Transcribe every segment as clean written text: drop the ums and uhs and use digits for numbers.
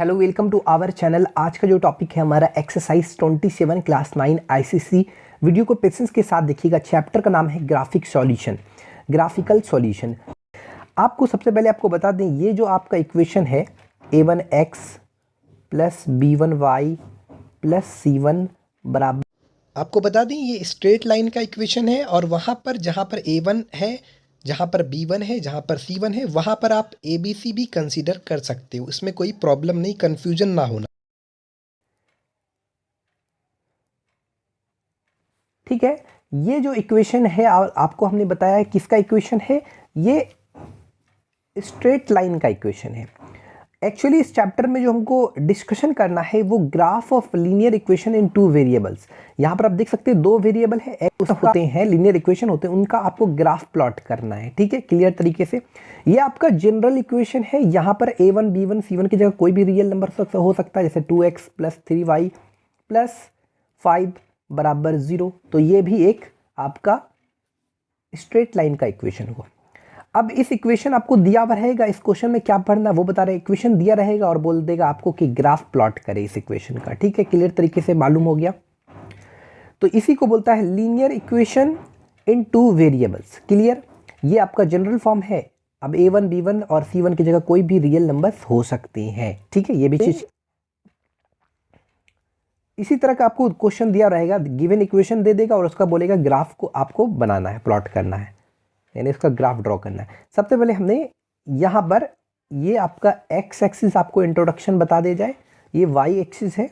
Hello welcome to our channel. आज का जो टॉपिक है हमारा एक्सरसाइज 27 क्लास 9 आईसीसी। वीडियो को पेशेंस के साथ देखिएगा। चैप्टर का नाम है ग्राफिकल सॉल्यूशन। आपको सबसे पहले आपको बता दें, ये जो आपका इक्वेशन है a1x plus b1y plus c1 बराबर, आपको बता दें ये स्ट्रेट लाइन का इक्वेशन है और वहाँ पर जहाँ पर a1 है, जहाँ पर b1 है, जहाँ पर c1 है, वहाँ पर आप abc भी कंसीडर कर सकते हो। इसमें कोई प्रॉब्लम नहीं, कंफ्यूजन ना होना, ठीक है। ये जो इक्वेशन है आपको हमने बताया है किसका इक्वेशन है, ये स्ट्रेट लाइन का इक्वेशन है। एक्चुअली इस चैप्टर में जो हमको डिस्कशन करना है वो graph of linear equation in two variables. यहाँ पर आप देख सकते हैं दो वेरिएबल है होते हैं, लीनियर इक्वेशन होते हैं, उनका आपको ग्राफ प्लॉट करना है, ठीक है, क्लियर तरीके से। ये आपका जनरल इक्वेशन है। यहाँ पर a1 b1 c1 की जगह कोई भी रियल नंबर हो सकता है, जैसे 2x प्लस 3y प्लस 5 बराबर 0। तो ये भी एक आपका स्ट्रेट लाइन का इक्वेशन हुआ। अब इस इक्वेशन आपको दिया हुआ रहेगा, इस क्वेश्चन में क्या पढ़ना वो बता रहे, इक्वेशन दिया रहेगा और बोल देगा आपको कि ग्राफ प्लॉट करे इस इक्वेशन का, ठीक है, क्लियर तरीके से मालूम हो गया। तो इसी को बोलता है linear equation in two variables, clear. ये आपका जनरल फॉर्म है। अब a1 b1 और c1 की जगह कोई भी रियल नंबर्स हो सकते हैं, ठीक है, ये भी चीज। इसी तरह का आपको क्वेश्चन दिया रहेगा, गिवन इक्वेशन दे देगा और उसका बोलेगा ग्राफ को आपको बनाना है, प्लॉट करना है, यानी इसका ग्राफ ड्रॉ करना है। सबसे पहले हमने यहाँ पर ये आपका एक्स एक्सिस आपको इंट्रोडक्शन बता दे जाए, ये वाई एक्सिस है।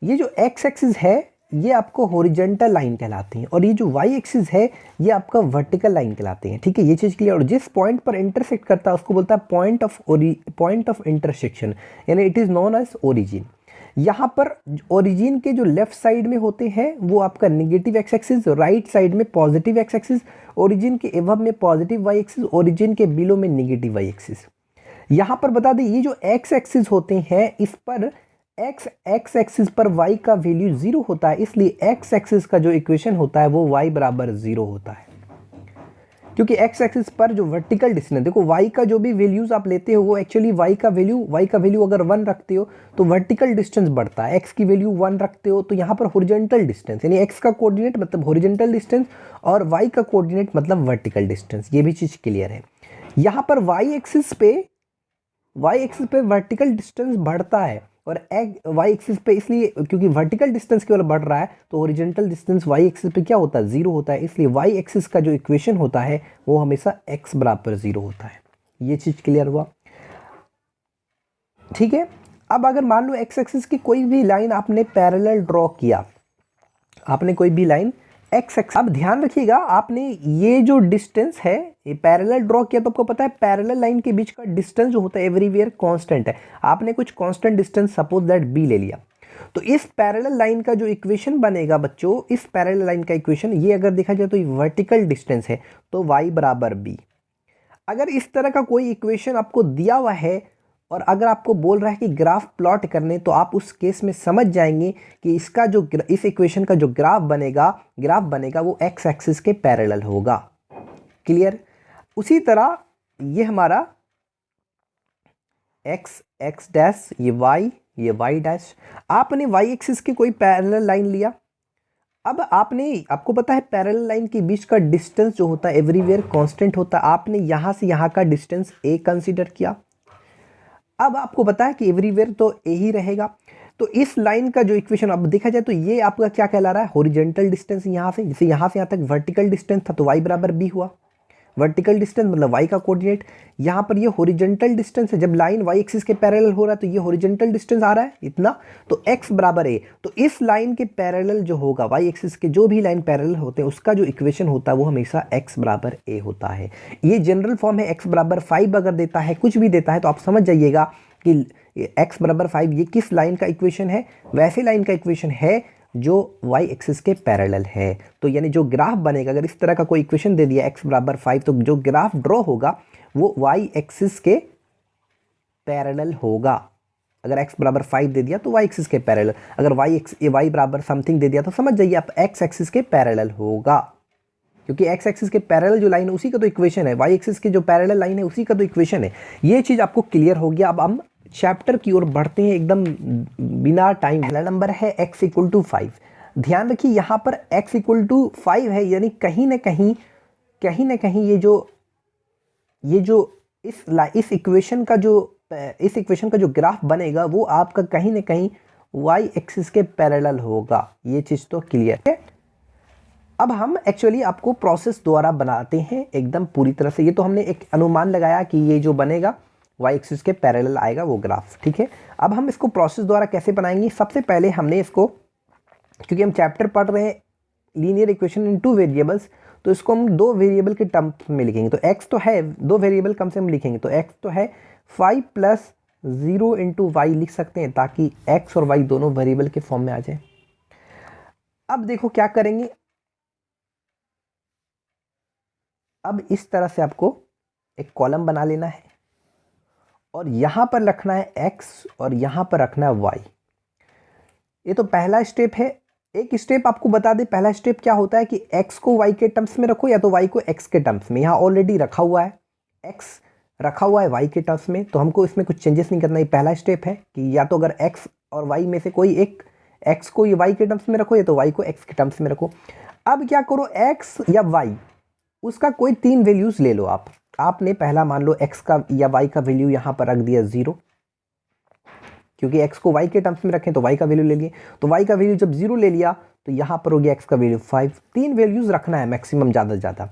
ये जो एक्स एक्सिस है ये आपको हॉरिजॉन्टल लाइन कहलाती है और ये जो वाई एक्सिस है ये आपका वर्टिकल लाइन कहलाते हैं, ठीक है, ये चीज़ क्लियर। और जिस पॉइंट पर इंटरसेक्ट करता है उसको बोलता है पॉइंट ऑफ इंटरसेक्शन, यानी it is known as origin. यहाँ पर ओरिजिन के जो लेफ्ट साइड में होते हैं वो आपका negative x axis, right side में पॉजिटिव एक्स एक्सिस, ओरिजिन के एबव में पॉजिटिव वाई एक्सिस, ओरिजिन के बिलो में नेगेटिव वाई एक्सिस। यहाँ पर बता दें ये जो एक्स एक्सिस होते हैं इस पर एक्स एक्सिस पर y का वैल्यू 0 होता है, इसलिए एक्स एक्सिस का जो इक्वेशन होता है वो y बराबर 0 होता है। क्योंकि एक्स एक्सिस पर जो वर्टिकल डिस्टेंस, देखो y का जो भी वैल्यूज आप लेते हो वो एक्चुअली y का वैल्यू अगर 1 रखते हो तो वर्टिकल डिस्टेंस बढ़ता है, x की वैल्यू 1 रखते हो तो यहाँ पर हॉरिजॉन्टल डिस्टेंस, यानी x का कोऑर्डिनेट मतलब हॉरिजॉन्टल डिस्टेंस और y का कोऑर्डिनेट मतलब वर्टिकल डिस्टेंस, ये भी चीज़ क्लियर है। यहाँ पर y एक्सिस पे वर्टिकल डिस्टेंस बढ़ता है और वाई एक्सिस पे, इसलिए क्योंकि वर्टिकल डिस्टेंस केवल बढ़ रहा है तो ओरिजेंटल डिस्टेंस वाई एक्सिस पे क्या होता है, 0 होता है, इसलिए वाई एक्सिस का जो इक्वेशन होता है वो हमेशा x बराबर 0 होता है। ये चीज क्लियर हुआ, ठीक है। अब अगर मान लो एक्स एक्सिस की कोई भी लाइन आपने पैरेलल ड्रॉ किया, आपने कोई भी लाइन एक्स एक्स, अब ध्यान रखिएगा आपने ये जो डिस्टेंस है ये पैरेलल ड्रॉ किया तो आपको पता है पैरेलल लाइन के बीच का डिस्टेंस जो होता है एवरीवेयर कांस्टेंट है। आपने कुछ constant distance suppose that B ले लिया, तो इस पैरेलल लाइन का जो इक्वेशन बनेगा बच्चों, इस पैरेलल लाइन का इक्वेशन, ये अगर देखा जाए तो ये वर्टिकल डिस्टेंस है तो y बराबर b। अगर इस तरह का कोई इक्वेशन आपको दिया हुआ है और अगर आपको बोल रहा है कि ग्राफ प्लॉट करने, तो आप उस केस में समझ जाएंगे कि इसका जो इस इक्वेशन का जो ग्राफ बनेगा वो एक्स एक्सिस के पैरेलल होगा, क्लियर। उसी तरह ये हमारा एक्स डैश, ये वाई डैश, आपने वाई एक्सिस की कोई पैरेलल लाइन लिया। अब आपको पता है पैरेलल लाइन के बीच का डिस्टेंस जो होता है एवरीवेयर कांस्टेंट होता है। आपने यहां से यहां का डिस्टेंस a कंसीडर किया। अब आपको पता है कि एवरीवेयर तो ए ही रहेगा, तो इस लाइन का जो इक्वेशन अब देखा जाए तो ये आपका क्या कहला रहा है, हॉरिजॉन्टल डिस्टेंस। यहाँ से जैसे यहाँ से यहाँ तक वर्टिकल डिस्टेंस था तो y बराबर b हुआ, वर्टिकल डिस्टेंस मतलब y का कोऑर्डिनेट। यहाँ पर ये हॉरिजॉन्टल डिस्टेंस है, जब लाइन y एक्सिस के पैरेलल हो रहा है तो ये हॉरिजॉन्टल डिस्टेंस आ रहा है इतना, तो x बराबर a। तो इस लाइन के पैरेलल जो होगा, y एक्सिस के जो भी लाइन पैरेलल होते हैं उसका जो इक्वेशन होता है वो हमेशा x बराबर a होता है। ये जनरल फॉर्म है। x बराबर 5 अगर देता है, कुछ भी देता है, तो आप समझ जाइएगा कि x बराबर 5 ये किस लाइन का इक्वेशन है, वैसे लाइन का इक्वेशन है जो y एक्सिस के पैरेलल है। तो यानी जो ग्राफ बनेगा, अगर इस तरह का कोई इक्वेशन दे दिया x बराबर 5, तो जो ग्राफ ड्रॉ होगा वो y एक्सिस के पैरेलल होगा। अगर x बराबर 5 दे दिया तो y एक्सिस के पैरेलल, अगर y बराबर समथिंग दे दिया तो समझ जाइए आप x एक्सिस के पैरेलल होगा, क्योंकि x एक्सिस के पैरेलल जो लाइन है उसी का तो इक्वेशन है, y एक्सिस की जो पैरेलल लाइन है उसी का तो इक्वेशन है। ये चीज़ आपको क्लियर हो गया। अब हम चैप्टर की ओर बढ़ते हैं एकदम बिना टाइम। पहला नंबर है x = 5। ध्यान रखिए यहाँ पर x = 5 है, यानी कहीं ना कहीं ये जो इस इक्वेशन का जो ग्राफ बनेगा वो आपका कहीं ना कहीं y एक्सिस के पैरेलल होगा। ये चीज़ तो क्लियर है। अब हम एक्चुअली आपको प्रोसेस द्वारा बनाते हैं एकदम पूरी तरह से। ये तो हमने एक अनुमान लगाया कि ये जो बनेगा y एक्सिस के पैरेलल आएगा वो ग्राफ, ठीक है। अब हम इसको प्रोसेस द्वारा कैसे बनाएंगे? सबसे पहले हमने इसको, क्योंकि हम चैप्टर पढ़ रहे हैं लीनियर इक्वेशन इन 2 वेरिएबल्स, तो इसको हम 2 वेरिएबल के टर्म्स में लिखेंगे। तो x तो है, 2 वेरिएबल कम से हम लिखेंगे, तो x तो है 5 + 0 × y लिख सकते हैं, ताकि x और y दोनों वेरिएबल के फॉर्म में आ जाए। अब देखो क्या करेंगे, अब इस तरह से आपको एक कॉलम बना लेना है और यहाँ पर रखना है x और यहाँ पर रखना है y। ये तो पहला स्टेप है। एक स्टेप आपको बता दें, पहला स्टेप क्या होता है कि x को y के टर्म्स में रखो या तो y को x के टर्म्स में। यहाँ ऑलरेडी रखा हुआ है, x रखा हुआ है y के टर्म्स में, तो हमको इसमें कुछ चेंजेस नहीं करना। ये पहला स्टेप है कि या तो अगर x और y में से कोई एक, x को ये y के टर्म्स में रखो या तो y को x के टर्म्स में रखो। अब क्या करो, x या y उसका कोई 3 वैल्यूज ले लो आप। आपने पहला मान लो x का या y का वैल्यू यहाँ पर रख दिया 0, क्योंकि x को y के टर्म्स में रखें तो y का वैल्यू ले लिए। तो y का वैल्यू जब 0 ले लिया तो यहाँ पर हो गया x का वैल्यू 5। 3 वैल्यूज रखना है मैक्सिमम, ज़्यादा से ज़्यादा।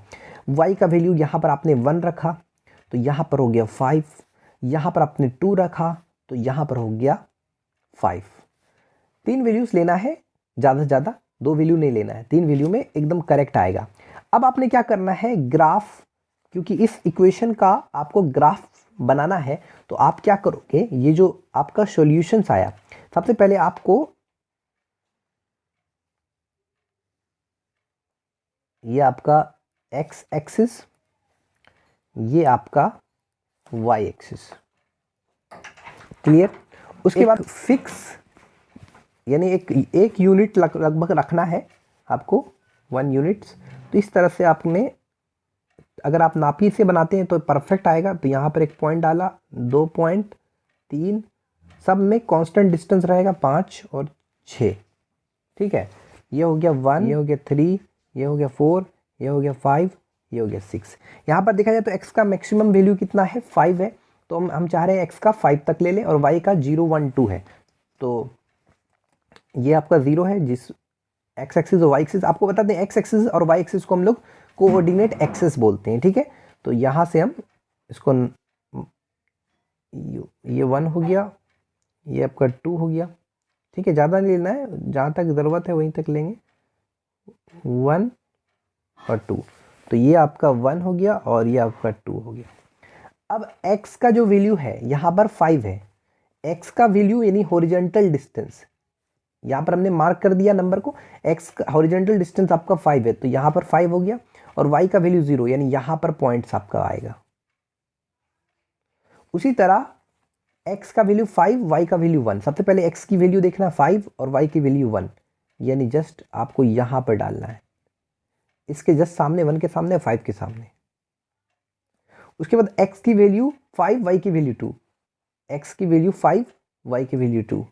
y का वैल्यू यहाँ पर आपने 1 रखा तो यहाँ पर हो गया 5, यहाँ पर आपने 2 रखा तो यहाँ पर हो गया 5। 3 वैल्यूज लेना है, ज़्यादा से ज़्यादा 2 वैल्यू नहीं लेना है, 3 वैल्यू में एकदम करेक्ट आएगा। अब आपने क्या करना है, ग्राफ, क्योंकि इस इक्वेशन का आपको ग्राफ बनाना है, तो आप क्या करोगे, ये जो आपका सॉल्यूशंस आया, सबसे पहले आपको ये आपका x एक्सिस, ये आपका y एक्सिस, क्लियर। उसके बाद फिक्स, यानी एक यूनिट लगभग रखना है आपको, 1 यूनिट्स। तो इस तरह से आपने, अगर आप नापी से बनाते हैं तो परफेक्ट आएगा। तो यहाँ पर एक पॉइंट डाला, 2 पॉइंट, 3, सब में कांस्टेंट डिस्टेंस रहेगा 5 और 6, ठीक है। ये हो गया 1, ये हो गया 3, ये हो गया 4, ये हो गया 5, ये हो गया 6। यहाँ पर देखा जाए तो x का मैक्सिमम वैल्यू कितना है, 5 है, तो हम चाह रहे हैं x का 5 तक ले लें और y का 0, 1, 2 है। तो ये आपका 0 है, जिस x एक्सिस और y एक्सिस, आपको बता दें x एक्सिस और y एक्सिस को हम लोग कोऑर्डिनेट एक्सिस बोलते हैं, ठीक है। तो यहाँ से हम इसको, ये 1 हो गया, ये आपका 2 हो गया, ठीक है। ज़्यादा नहीं लेना है, जहाँ तक ज़रूरत है वहीं तक लेंगे, 1 और 2। तो ये आपका 1 हो गया और ये आपका 2 हो गया। अब x का जो वैल्यू है यहाँ पर 5 है, x का वैल्यू यानी हॉरिजॉन्टल डिस्टेंस, यहाँ पर हमने मार्क कर दिया नंबर को, x का हॉरिजॉन्टल डिस्टेंस आपका 5 है, तो यहाँ पर 5 हो गया, और y का वैल्यू 0, यानी यहाँ पर पॉइंट्स आपका आएगा। उसी तरह x का वैल्यू 5, y का वैल्यू 1। सबसे पहले x की वैल्यू देखना 5 और y की वैल्यू 1, यानी जस्ट आपको यहाँ पर डालना है, इसके जस्ट सामने, 1 के सामने, 5 के सामने। उसके बाद x की वैल्यू 5, y की वैल्यू 2, x की वैल्यू 5, y की वैल्यू 2,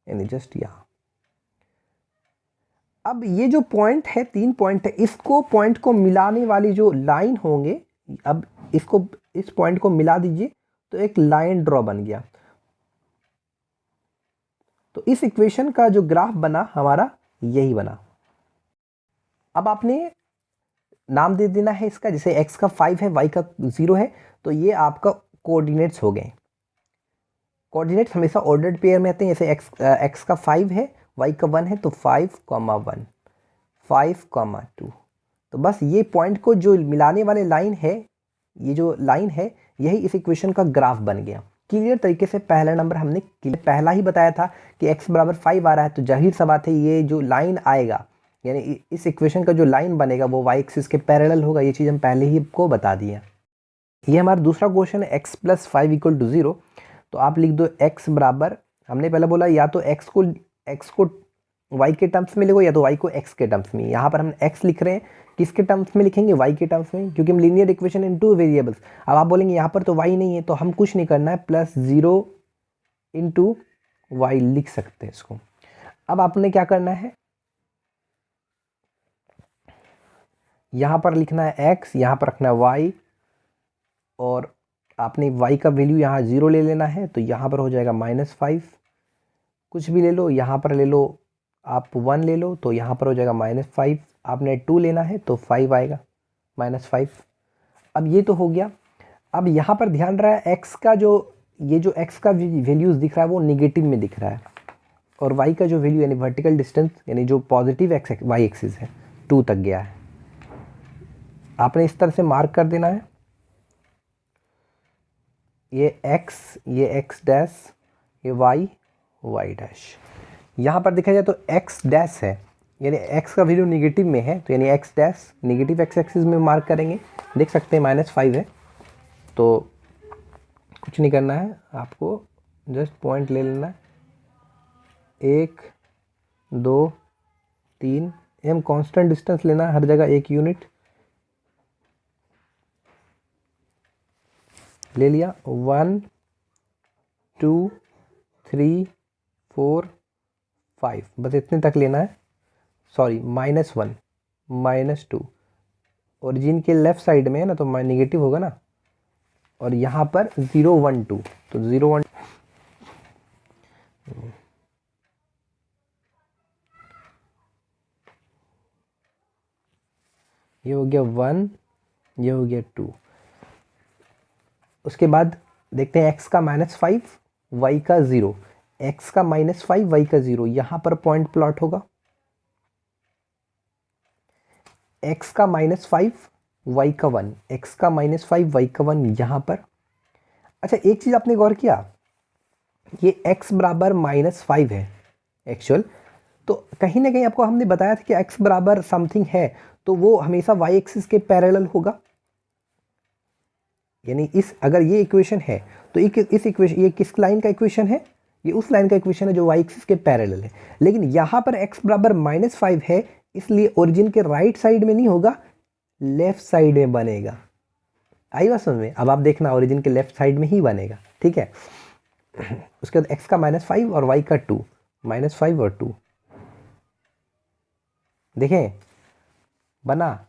यानी जस्ट यहाँ। अब ये जो पॉइंट है, 3 पॉइंट है, इसको पॉइंट को मिलाने वाली जो लाइन होंगे, अब इसको, इस पॉइंट को मिला दीजिए तो एक लाइन ड्रॉ बन गया। तो इस इक्वेशन का जो ग्राफ बना हमारा यही बना। अब आपने नाम दे देना है इसका, जैसे x का 5 है, y का 0 है, तो ये आपका कोऑर्डिनेट्स हो गए। कोऑर्डिनेट्स हमेशा ऑर्डर्ड पेयर में आते हैं, जैसे x का 5 है, y का 1 है, तो 5, 1, 5, 2। तो बस ये पॉइंट को जो मिलाने वाले लाइन है, ये जो लाइन है, यही इस इक्वेशन का ग्राफ बन गया। क्लियर तरीके से पहला नंबर हमने पहला ही बताया था कि x बराबर 5 आ रहा है, तो जाहिर सा बात है ये जो लाइन आएगा, यानी इस इक्वेशन का जो लाइन बनेगा वो y एक्सिस के पैरेलल होगा। ये चीज़ हम पहले ही आपको बता दिया। ये हमारा दूसरा क्वेश्चन है, x + 5 = 0। तो आप लिख दो x बराबर, हमने पहले बोला या तो x को y के टर्म्स में लिखो या तो y को x के टर्म्स में। यहाँ पर हम x लिख रहे हैं, किसके टर्म्स में लिखेंगे, वाई के टर्म्स में, क्योंकि हम linear equation in two variables. अब आप बोलेंगे यहाँ पर तो वाई नहीं है, तो हम कुछ नहीं करना है, +0 इंटू वाई लिख सकते हैं इसको। अब आपने क्या करना है, यहाँ पर लिखना है x, यहाँ पर रखना है y, और आपने y का वैल्यू यहाँ 0 ले लेना है, तो यहाँ पर हो जाएगा -5। कुछ भी ले लो, यहाँ पर ले लो आप 1 ले लो, तो यहाँ पर हो जाएगा -5। आपने 2 लेना है तो 5 आएगा, -5। अब ये तो हो गया। अब यहाँ पर ध्यान रहा है x का जो ये जो x का वैल्यूज़ दिख रहा है वो निगेटिव में दिख रहा है, और y का जो वैल्यू यानी वर्टिकल डिस्टेंस यानी जो पॉजिटिव y एक्सिस है 2 तक गया है। आपने इस तरह से मार्क कर देना है, ये x, ये x डैश, ये y डैश। यहाँ पर देखा जाए तो x डैश है, यानी x का वैल्यू निगेटिव में है, तो यानी x dash negative x axis में मार्क करेंगे। देख सकते हैं -5 है, तो कुछ नहीं करना है, आपको जस्ट पॉइंट ले लेना है, 1 2 3, हम कांस्टेंट डिस्टेंस लेना है हर जगह 1 यूनिट ले लिया। 1 2 3 4 5, बस इतने तक लेना है। सॉरी -1 -2, ओरिजिन के लेफ्ट साइड में है ना, तो नेगेटिव होगा ना, और यहाँ पर 0 1 2, तो 0 1 ये हो गया 1, ये हो गया 2। उसके बाद देखते हैं x का -5 y का 0, x का -5 y का 0, यहाँ पर पॉइंट प्लॉट होगा। x का -5 y का 1, x का -5 y का 1 यहाँ पर। अच्छा, एक चीज़ आपने गौर किया, ये x बराबर -5 है एक्चुअल, तो कहीं ना कहीं आपको हमने बताया था कि x बराबर समथिंग है, तो वो हमेशा y एक्सिस के पैरेलल होगा। यानी अगर ये इक्वेशन है तो इस इक्वेशन, ये किस लाइन का इक्वेशन है, ये उस लाइन का इक्वेशन है जो y एक्सिस के पैरेलल है। लेकिन यहाँ पर x बराबर -5 है, इसलिए ओरिजिन के राइट साइड में नहीं होगा, लेफ्ट साइड में बनेगा। आई बात समझ में? अब आप देखना ओरिजिन के लेफ्ट साइड में ही बनेगा, ठीक है। उसके बाद x का -5 और y का 2, -5 और 2, देखें बना,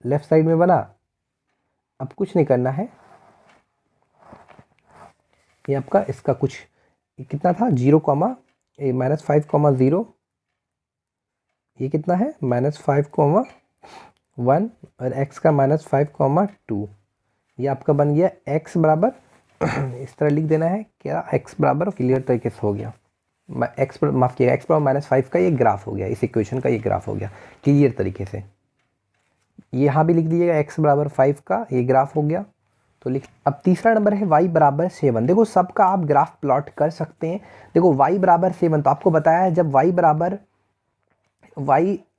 लेफ्ट साइड में बना। अब कुछ नहीं करना है, ये आपका इसका कुछ कितना था, 0 -5 0, ये कितना है -5 1, और x का -5 2, ये आपका बन गया x बराबर इस तरह लिख देना है क्या, x बराबर क्लियर तरीके से हो गया, x माफ़ किया, x बराबर -5 का ये ग्राफ हो गया, इस इक्वेशन का ये ग्राफ हो गया क्लियर तरीके से। यहाँ भी लिख दीजिएगा x बराबर 5 का ये ग्राफ हो गया, तो लिख। अब तीसरा नंबर है y बराबर 7। देखो सबका आप ग्राफ प्लॉट कर सकते हैं। देखो y बराबर 7, तो आपको बताया है जब y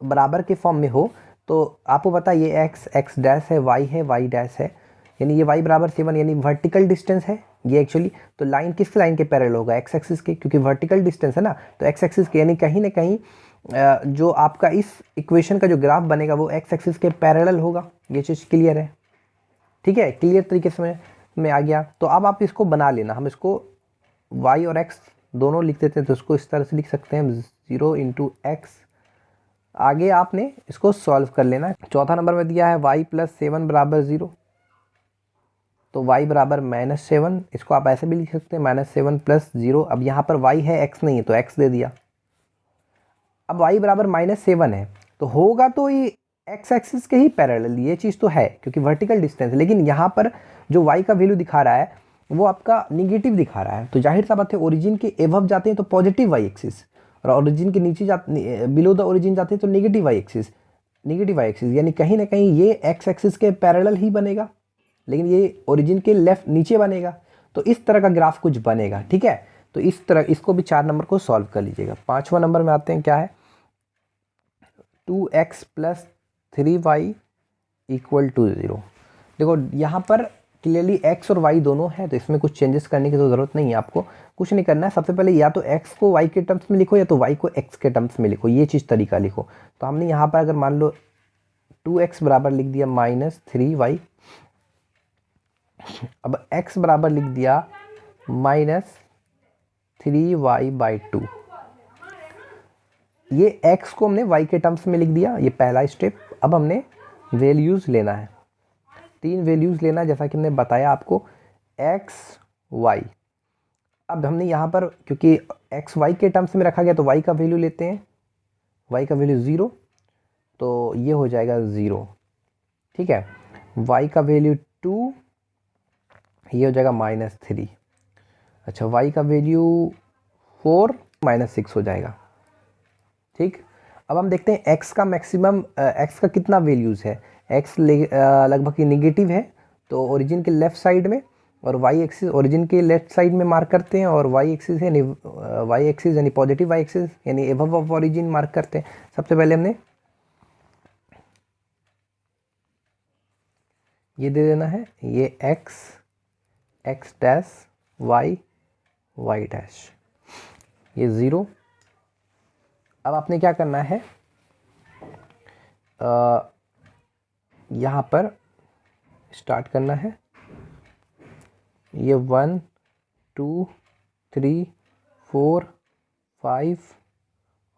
बराबर के फॉर्म में हो तो आपको पता है ये x डैश है, y है, y डैश है, यानी ये y बराबर 7 यानी वर्टिकल डिस्टेंस है ये एक्चुअली। तो लाइन किस लाइन के पैरेलल होगा, x एक्सिस के, क्योंकि वर्टिकल डिस्टेंस है ना, तो x एक्सिस के, यानी कहीं ना कहीं जो आपका इस इक्वेशन का जो ग्राफ बनेगा वो x एक्सिस के पैरेलल होगा। ये चीज़ क्लियर है, ठीक है, क्लियर तरीके से में आ गया। तो अब आप इसको बना लेना, हम इसको y और x दोनों लिख देते हैं, तो इसको इस तरह से लिख सकते हैं 0 × x। आगे आपने इसको सॉल्व कर लेना। चौथा नंबर में दिया है y + 7 = 0, तो y बराबर -7, इसको आप ऐसे भी लिख सकते हैं -7 + 0। अब यहाँ पर y है, x नहीं है, तो x दे दिया। अब y बराबर -7 है, तो होगा तो ये x एक्सिस के ही पैरेलल, ये चीज़ तो है क्योंकि वर्टिकल डिस्टेंस है। लेकिन यहाँ पर जो y का वैल्यू दिखा रहा है वो आपका निगेटिव दिखा रहा है, तो जाहिर सा बात है ओरिजिन के एबव जाते हैं तो पॉजिटिव y एक्सिस, और ओरिजिन के नीचे बिलो द ओरिजिन जाते हैं तो नेगेटिव y एक्सिस, यानी कहीं ना कहीं ये x एक्सिस के पैरेलल ही बनेगा, लेकिन ये ओरिजिन के लेफ्ट नीचे बनेगा। तो इस तरह का ग्राफ कुछ बनेगा, ठीक है। तो इस तरह इसको भी 4 नंबर को सॉल्व कर लीजिएगा। 5वां नंबर में आते हैं, क्या है, 2x + 3y = 0। देखो यहाँ पर क्लियरली x और y दोनों है, तो इसमें कुछ चेंजेस करने की तो ज़रूरत नहीं है, आपको कुछ नहीं करना है। सबसे पहले या तो x को y के टर्म्स में लिखो या तो y को x के टर्म्स में लिखो, ये चीज़ तरीका लिखो। तो हमने यहाँ पर अगर मान लो 2x बराबर लिख दिया -3y, अब x बराबर लिख दिया -3y/2, ये x को हमने y के टर्म्स में लिख दिया, ये पहला स्टेप। अब हमने वैल्यूज़ लेना है, 3 वैल्यूज़ लेना है जैसा कि हमने बताया आपको, x y। अब हमने यहाँ पर क्योंकि x y के टर्म्स में रखा गया तो y का वैल्यू लेते हैं, y का वैल्यू 0, तो ये हो जाएगा 0, ठीक है। y का वैल्यू 2, ये हो जाएगा -3। अच्छा, y का वैल्यू 4, -6 हो जाएगा, ठीक। अब हम देखते हैं x का मैक्सिमम, x का कितना वैल्यूज़ है। x लगभग नेगेटिव है, तो ओरिजिन के लेफ़्ट साइड में, और y एक्सिस ओरिजिन के लेफ्ट साइड में मार्क करते हैं, और y एक्सिस यानी पॉजिटिव y एक्सिस यानी एबव ऑफ ओरिजिन मार्क करते हैं। सबसे पहले हमने ये दे देना है, ये x डैश y डैश, ये 0। अब आपने क्या करना है, यहाँ पर स्टार्ट करना है, ये 1 2 3 4 5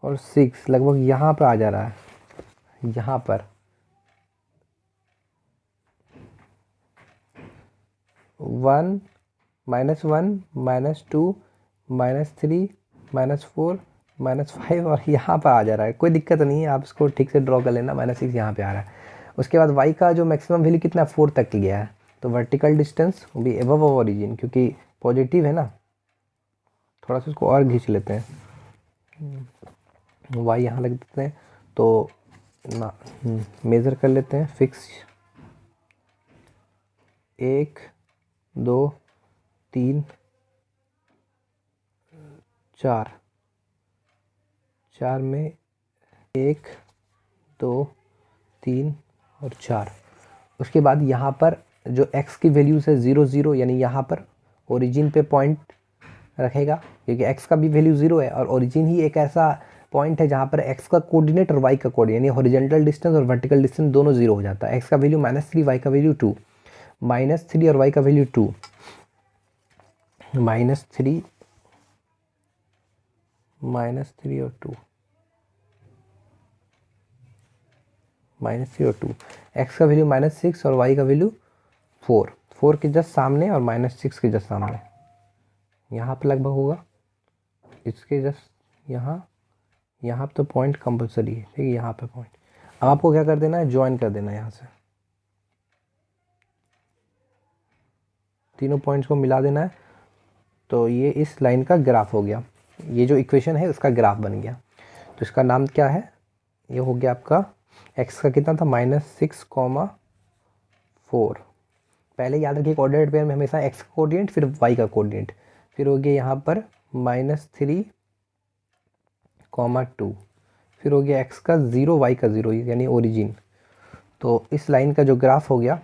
और 6 लगभग यहाँ पर आ जा रहा है, यहाँ पर 1 -1 -2 -3 -4 -5 और यहाँ पर आ जा रहा है। कोई दिक्कत नहीं है, आप इसको ठीक से ड्रॉ कर लेना। -6 यहाँ पे आ रहा है। उसके बाद y का जो मैक्सिमम वैल्यू कितना 4 तक गया है, तो वर्टिकल डिस्टेंस वो भी एबव ऑफ ओरिजिन, क्योंकि पॉजिटिव है ना, थोड़ा सा इसको और खींच लेते हैं, y यहाँ लग देते हैं, तो ना मेज़र कर लेते हैं, फिक्स 1 2 3 4 में 1 2 3 और 4। उसके बाद यहाँ पर जो x की वैल्यूज़ है 0 0, यानी यहाँ पर ओरिजिन पे पॉइंट रखेगा, क्योंकि x का भी वैल्यू 0 है, और ओरिजिन ही एक ऐसा पॉइंट है जहाँ पर x का कोऑर्डिनेट और y का कोऑर्डिनेट यानी हॉरिजॉन्टल डिस्टेंस और वर्टिकल डिस्टेंस दोनों 0 हो जाता है। x का वैल्यू -3, y का वैल्यू 2, -3 और y का वैल्यू 2, -3 और 2, -3 और 2, x का वैल्यू -6 और y का वैल्यू 4 के जस्ट सामने और -6 के जस्ट सामने, यहाँ पे लगभग होगा, इसके जस्ट यहाँ पे तो पॉइंट कंपलसरी है, ठीक है, यहाँ पे पॉइंट। अब आपको क्या कर देना है, ज्वाइन कर देना है, यहाँ से तीनों पॉइंट्स को मिला देना है, तो ये इस लाइन का ग्राफ हो गया। ये जो इक्वेशन है उसका ग्राफ बन गया। तो इसका नाम क्या है, ये हो गया आपका x का कितना था, -6, 4। पहले याद रखिए कोऑर्डिनेट पेयर में हमेशा x का कोऑर्डिनेट फिर y का कोऑर्डिनेट, फिर हो गया यहाँ पर -3, 2, फिर हो गया x का 0 y का 0 यानी ओरिजिन। तो इस लाइन का जो ग्राफ हो गया,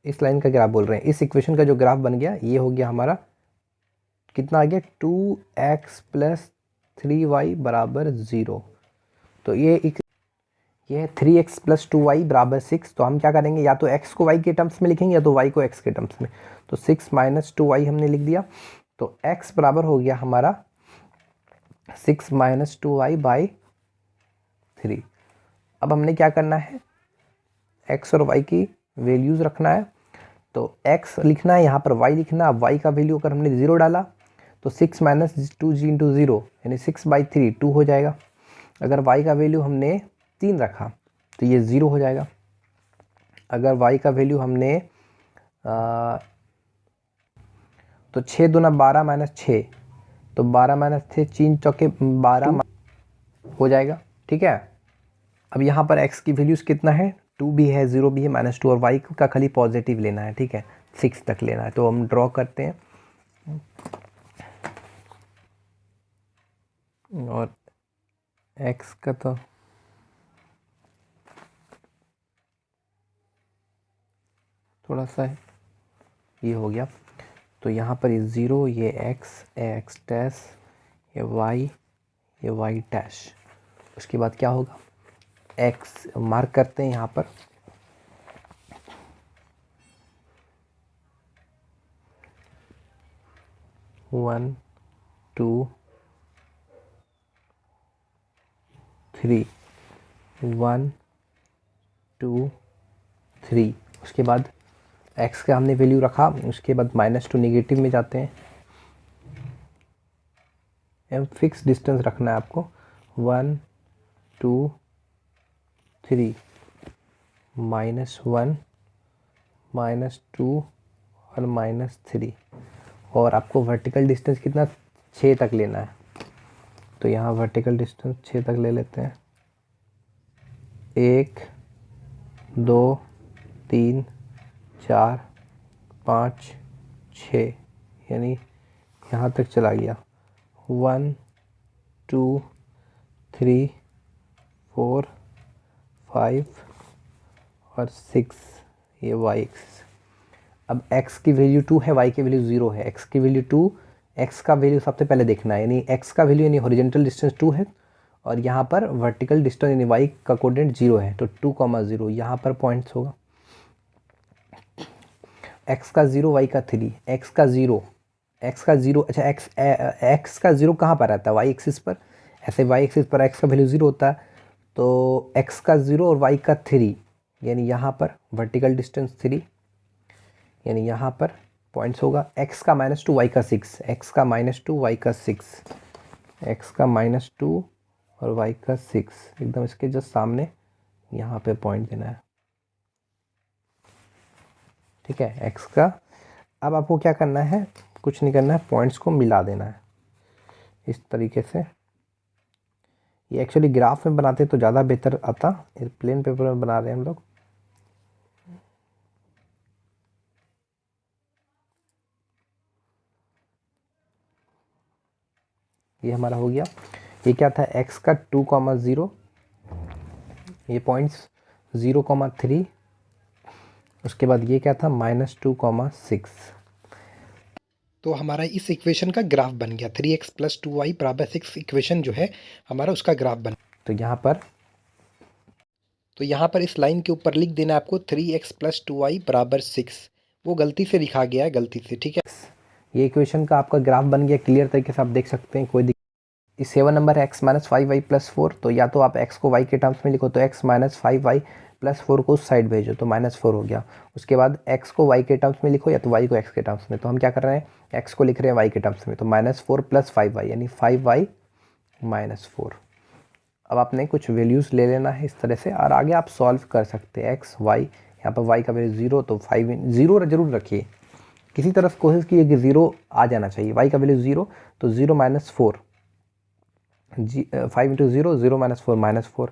इस लाइन का ग्राफ बोल रहे हैं, इस इक्वेशन का जो ग्राफ बन गया, ये हो गया हमारा कितना आ गया, 2x + 3y = 0। तो ये है 3x + 2y = 6। तो हम क्या करेंगे, या तो x को y के टर्म्स में लिखेंगे या तो y को x के टर्म्स में। तो 6 - 2y हमने लिख दिया, तो x बराबर हो गया हमारा 6 - 2y/3। अब हमने क्या करना है, x और y की वैल्यूज़ रखना है। तो x लिखना है, यहाँ पर y लिखना है। y का वैल्यू अगर हमने 0 डाला तो 6 - 2 × 0 यानी 6/3 2 हो जाएगा। अगर y का वैल्यू हमने 3 रखा तो ये 0 हो जाएगा। अगर y का वैल्यू हमने तो 6 दूना 12 - 6, तो 12 - 6 3 चौके 12 हो जाएगा, ठीक है। अब यहाँ पर x की वैल्यूज़ कितना है, 2 भी है, 0 भी है, -2, और y का खाली पॉजिटिव लेना है, ठीक है, 6 तक लेना है। तो हम ड्रॉ करते हैं, और x का तो थोड़ा सा ये हो गया। तो यहाँ पर ये 0, ये x डैश, ये y डैश। उसके बाद क्या होगा, x मार्क करते हैं यहाँ पर, वन टू थ्री, 1 2 3। उसके बाद x का हमने वैल्यू रखा, उसके बाद -2 नेगेटिव में जाते हैं। एम फिक्स डिस्टेंस रखना है आपको, 1 2 3, -1 -2 और -3। और आपको वर्टिकल डिस्टेंस कितना, 6 तक लेना है। तो यहाँ वर्टिकल डिस्टेंस 6 तक ले लेते हैं, 1 2 3 4 5 6, यानी यहाँ तक चला गया। 1 2 3 4 5 और 6, ये y एक्सिस। अब x की वैल्यू 2 है, y की वैल्यू 0 है। x की वैल्यू 2, x का वैल्यू सबसे पहले देखना है, यानी x का वैल्यू यानी हॉरिजॉन्टल डिस्टेंस 2 है और यहाँ पर वर्टिकल डिस्टेंस यानी y का कोऑर्डिनेट 0 है। तो 2,0 यहाँ पर पॉइंट्स होगा, x का 0 y का 3, x का 0 अच्छा x का 0 कहाँ पर रहता है, y एक्सिस पर। ऐसे y एक्सिस पर x का वैल्यू 0 होता है, तो x का 0 और y का 3, यानी यहाँ पर वर्टिकल डिस्टेंस 3, यानी यहाँ पर पॉइंट्स होगा। x का -2 y का 6, x का -2 y का 6, x का -2 और y का 6, एकदम इसके जस्ट सामने यहाँ पे पॉइंट देना है, ठीक है, x का। अब आपको क्या करना है, कुछ नहीं करना है, पॉइंट्स को मिला देना है इस तरीके से। ये एक्चुअली ग्राफ में बनाते तो ज़्यादा बेहतर आता, प्लेन पेपर में बना रहे हैं हम लोग। ये हमारा हो गया। ये क्या था, x का 2,0, ये पॉइंट्स 0,3। उसके बाद ये क्या था, -2,6। तो हमारा इस इक्वेशन का ग्राफ बन गया, 3x + 2y = 6 इक्वेशन जो है हमारा उसका ग्राफ बन। तो यहाँ पर इस लाइन के ऊपर लिख देना आपको 3x + 2y = 6। वो गलती से लिखा गया है, गलती से, ठीक है। ये इक्वेशन का आपका ग्राफ बन गया, क्लियर तरीके से आप देख सकते हैं, कोई 7 नंबर है x - 5y + 4। तो या तो आप x को y के टर्म्स में लिखो, तो x - 5y + 4 को उस साइड भेजो, तो -4 हो गया। उसके बाद x को y के टर्म्स में लिखो या तो y को x के टर्म्स में। तो हम क्या कर रहे हैं, x को लिख रहे हैं y के टर्म्स में, तो -4 + 5y यानी 5y - 4। अब आपने कुछ वैल्यूज़ ले लेना है इस तरह से, और आगे आप सॉल्व कर सकते हैं। x y, यहाँ पर y का वैल्यू 0, तो 5 0 जरूर रखिए, किसी तरह कोशिश कीजिए कि 0 आ जाना चाहिए। y का वैल्यू 0, तो 0 - 4, 5 × 0 0 - 4 -4,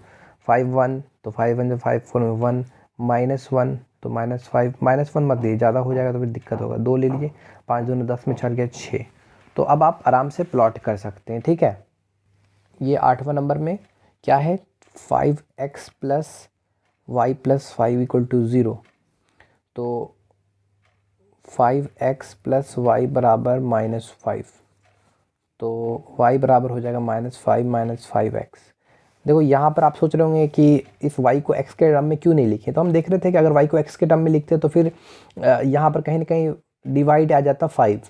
5 1, तो 5 1 5 4 में 1, -1 तो -5, -1 मत दीजिए, ज़्यादा हो जाएगा तो फिर दिक्कत होगा। 2 ले लीजिए, 5 दूनी 10 में 4 गया 6। तो अब आप आराम से प्लॉट कर सकते हैं, ठीक है। ये 8वां नंबर में क्या है, 5x + y + 5 = 0। तो 5x + y = -5, तो y बराबर हो जाएगा -5 - 5x। देखो यहाँ पर आप सोच रहे होंगे कि इस y को x के टर्म में क्यों नहीं लिखे, तो हम देख रहे थे कि अगर y को x के टर्म में लिखते तो फिर यहाँ पर कहीं ना कहीं डिवाइड आ जाता 5,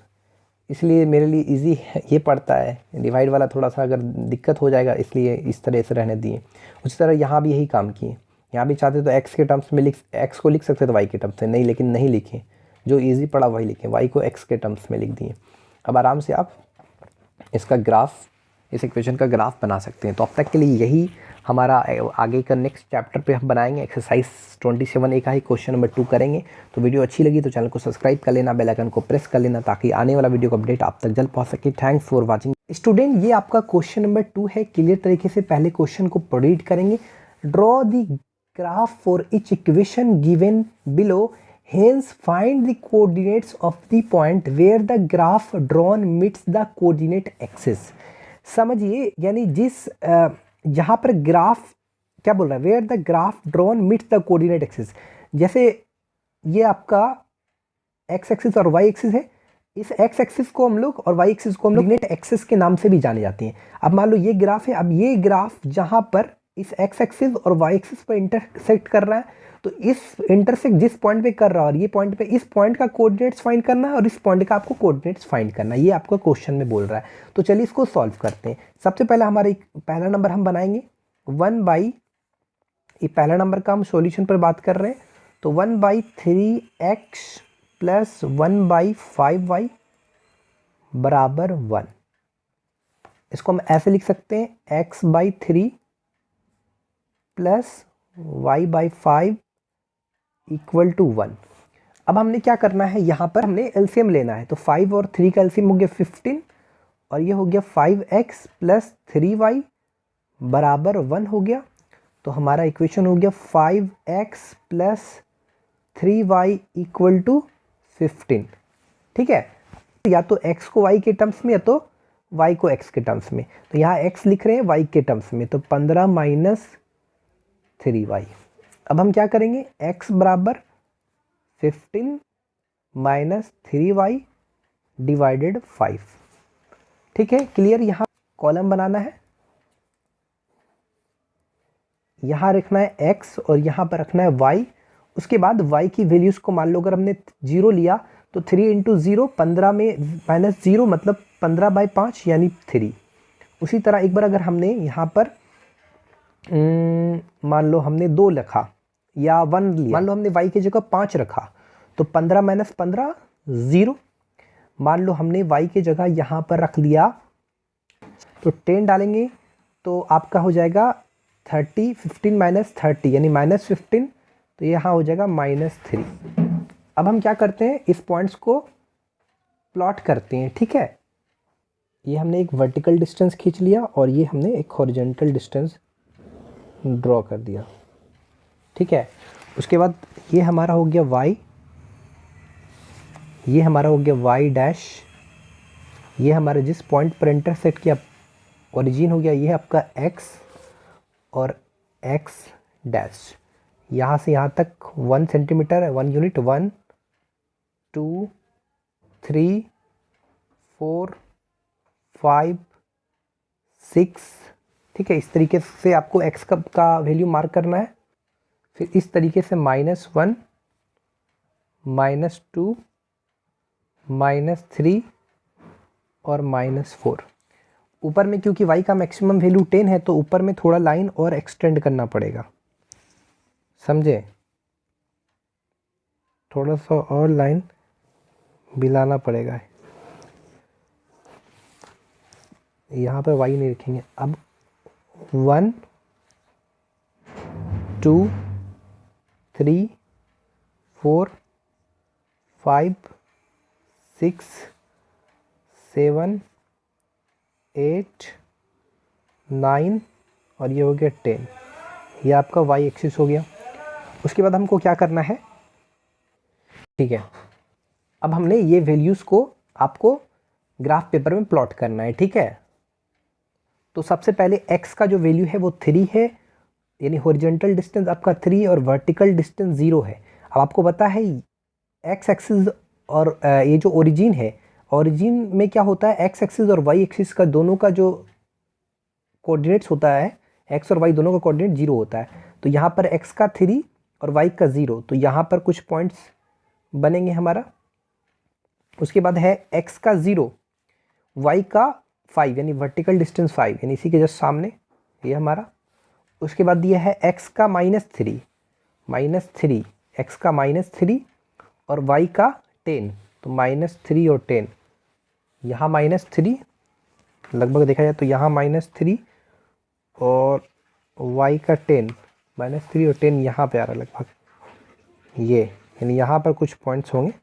इसलिए मेरे लिए इजी ये पड़ता है। डिवाइड वाला थोड़ा सा अगर दिक्कत हो जाएगा, इसलिए इस तरह से रहने दिए। उसी तरह यहाँ भी यही काम किए, यहाँ भी चाहते तो x के टर्म्स में x को लिख सकते तो y के टर्म्स में नहीं, लेकिन नहीं लिखे, जो ईजी पड़ा वही लिखे, y को x के टर्म्स में लिख दिए। अब आराम से आप इसका ग्राफ, इस इक्वेशन का ग्राफ बना सकते हैं। तो अब तक के लिए यही हमारा आगे का नेक्स्ट चैप्टर पे हम बनाएंगे। एक्सरसाइज 27A का ही क्वेश्चन नंबर 2 करेंगे। तो वीडियो अच्छी लगी तो चैनल को सब्सक्राइब कर लेना, बेल आइकन को प्रेस कर लेना, ताकि आने वाला वीडियो का अपडेट आप तक जल्द पहुंच सके। Thanks for watching student. ये आपका क्वेश्चन नंबर 2 है। क्लियर तरीके से पहले क्वेश्चन को रीड करेंगे। Draw the graph for each equation given below, hence find the coordinates of the point where the graph drawn meets the coordinate axis। समझिए, यानी जिस जहाँ पर ग्राफ क्या बोल रहा है, where the graph drawn meets the coordinate axis। जैसे ये आपका एक्स एक्सिस और वाई एक्सिस है। इस एक्स एक्सिस को हम लोग और वाई एक्सिस को हम लोग नेट एक्सिस के नाम से भी जाने जाती हैं। अब मान लो ये ग्राफ है, अब ये ग्राफ जहाँ पर इस एक्स एक्सिस और वाई एक्सिस पर इंटरसेक्ट कर रहा है, तो इस इंटरसेक्ट जिस पॉइंट पे कर रहा है और ये पॉइंट पे, इस पॉइंट का कोऑर्डिनेट्स फाइंड करना है और इस पॉइंट का आपको कोऑर्डिनेट्स फाइंड करना है। ये आपको क्वेश्चन में बोल रहा है। तो चलिए इसको सॉल्व करते हैं। सबसे पहले हमारा पहला नंबर हम बनाएंगे 1/, ये पहला नंबर का हम सॉल्यूशन पर बात कर रहे हैं, तो 1/3x प्लस 1/5y बराबर 1। इसको हम ऐसे लिख सकते हैं x/3 plus y/5 equal to 1। अब हमने क्या करना है, यहाँ पर हमने एलसीएम लेना है। तो 5 और 3 का एलसीएम हो गया 15 और ये हो गया 5x प्लस 3y बराबर 1 हो गया। तो हमारा इक्वेशन हो गया 5x plus 3y equal to 15। ठीक है, या तो x को y के टर्म्स में या तो y को x के टर्म्स में। तो यहाँ x लिख रहे हैं y के टर्म्स में, तो 15 माइनस 3y। अब हम क्या करेंगे, x बराबर 15 माइनस 3y डिवाइडेड 5। ठीक है, क्लियर। यहाँ कॉलम बनाना है, यहाँ रखना है x और यहाँ पर रखना है y। उसके बाद y की वैल्यूज़ को मान लो अगर हमने 0 लिया तो 3 इंटू 0 15 में माइनस 0 मतलब 15/5 यानी 3। उसी तरह एक बार अगर हमने यहाँ पर मान लो हमने 2 लिखा या 1 लिया, मान लो हमने y की जगह 5 रखा तो 15 माइनस 15 0। मान लो हमने y की जगह यहाँ पर रख लिया तो 10 डालेंगे तो आपका हो जाएगा 30, 15 माइनस 30 यानी माइनस 15, तो यहाँ हो जाएगा -3। अब हम क्या करते हैं, इस पॉइंट्स को प्लॉट करते हैं। ठीक है, ये हमने एक वर्टिकल डिस्टेंस खींच लिया और ये हमने एक हॉरिजॉन्टल डिस्टेंस ड्रॉ कर दिया। ठीक है, उसके बाद ये हमारा हो गया y, ये हमारा हो गया y डैश, ये हमारे जिस पॉइंट पर इंटरसेक्ट किया ओरिजिन हो गया ये आपका x और x डैश। यहाँ से यहाँ तक 1 सेंटीमीटर है, 1 यूनिट, 1 2 3 4 5 6। ठीक है, इस तरीके से आपको x का वैल्यू मार्क करना है। फिर इस तरीके से -1 -2 -3 और -4। ऊपर में क्योंकि y का मैक्सिमम वैल्यू 10 है तो ऊपर में थोड़ा लाइन और एक्सटेंड करना पड़ेगा, समझे, थोड़ा सा और लाइन बिलाना पड़ेगा। यहाँ पर y नहीं रखेंगे। अब 1 2 3 4 5 6 7 8 9 और ये हो गया 10। ये आपका y एक्सिस हो गया। उसके बाद हमको क्या करना है, ठीक है, अब हमने ये वैल्यूज़ को आपको ग्राफ पेपर में प्लॉट करना है। ठीक है, तो सबसे पहले x का जो वैल्यू है वो 3 है, यानी हॉरिजॉन्टल डिस्टेंस आपका 3 और वर्टिकल डिस्टेंस 0 है। अब आपको पता है x एक्सिस और ये जो ओरिजिन है, ओरिजिन में क्या होता है, x एक्सिस और y एक्सिस का दोनों का जो कोऑर्डिनेट्स होता है, x और y दोनों का कोऑर्डिनेट 0 होता है। तो यहाँ पर x का 3 और y का 0, तो यहाँ पर कुछ पॉइंट्स बनेंगे हमारा। उसके बाद है x का 0 y का 5 यानी वर्टिकल डिस्टेंस 5 यानी इसी के जस्ट सामने ये हमारा। उसके बाद दिया है x का -3 x का -3 और y का 10, तो -3 और 10, यहाँ -3 लगभग देखा जाए तो यहाँ -3 और y का 10, -3 और 10 यहाँ पे आ रहा है लगभग ये, यानी यहाँ पर कुछ पॉइंट्स होंगे।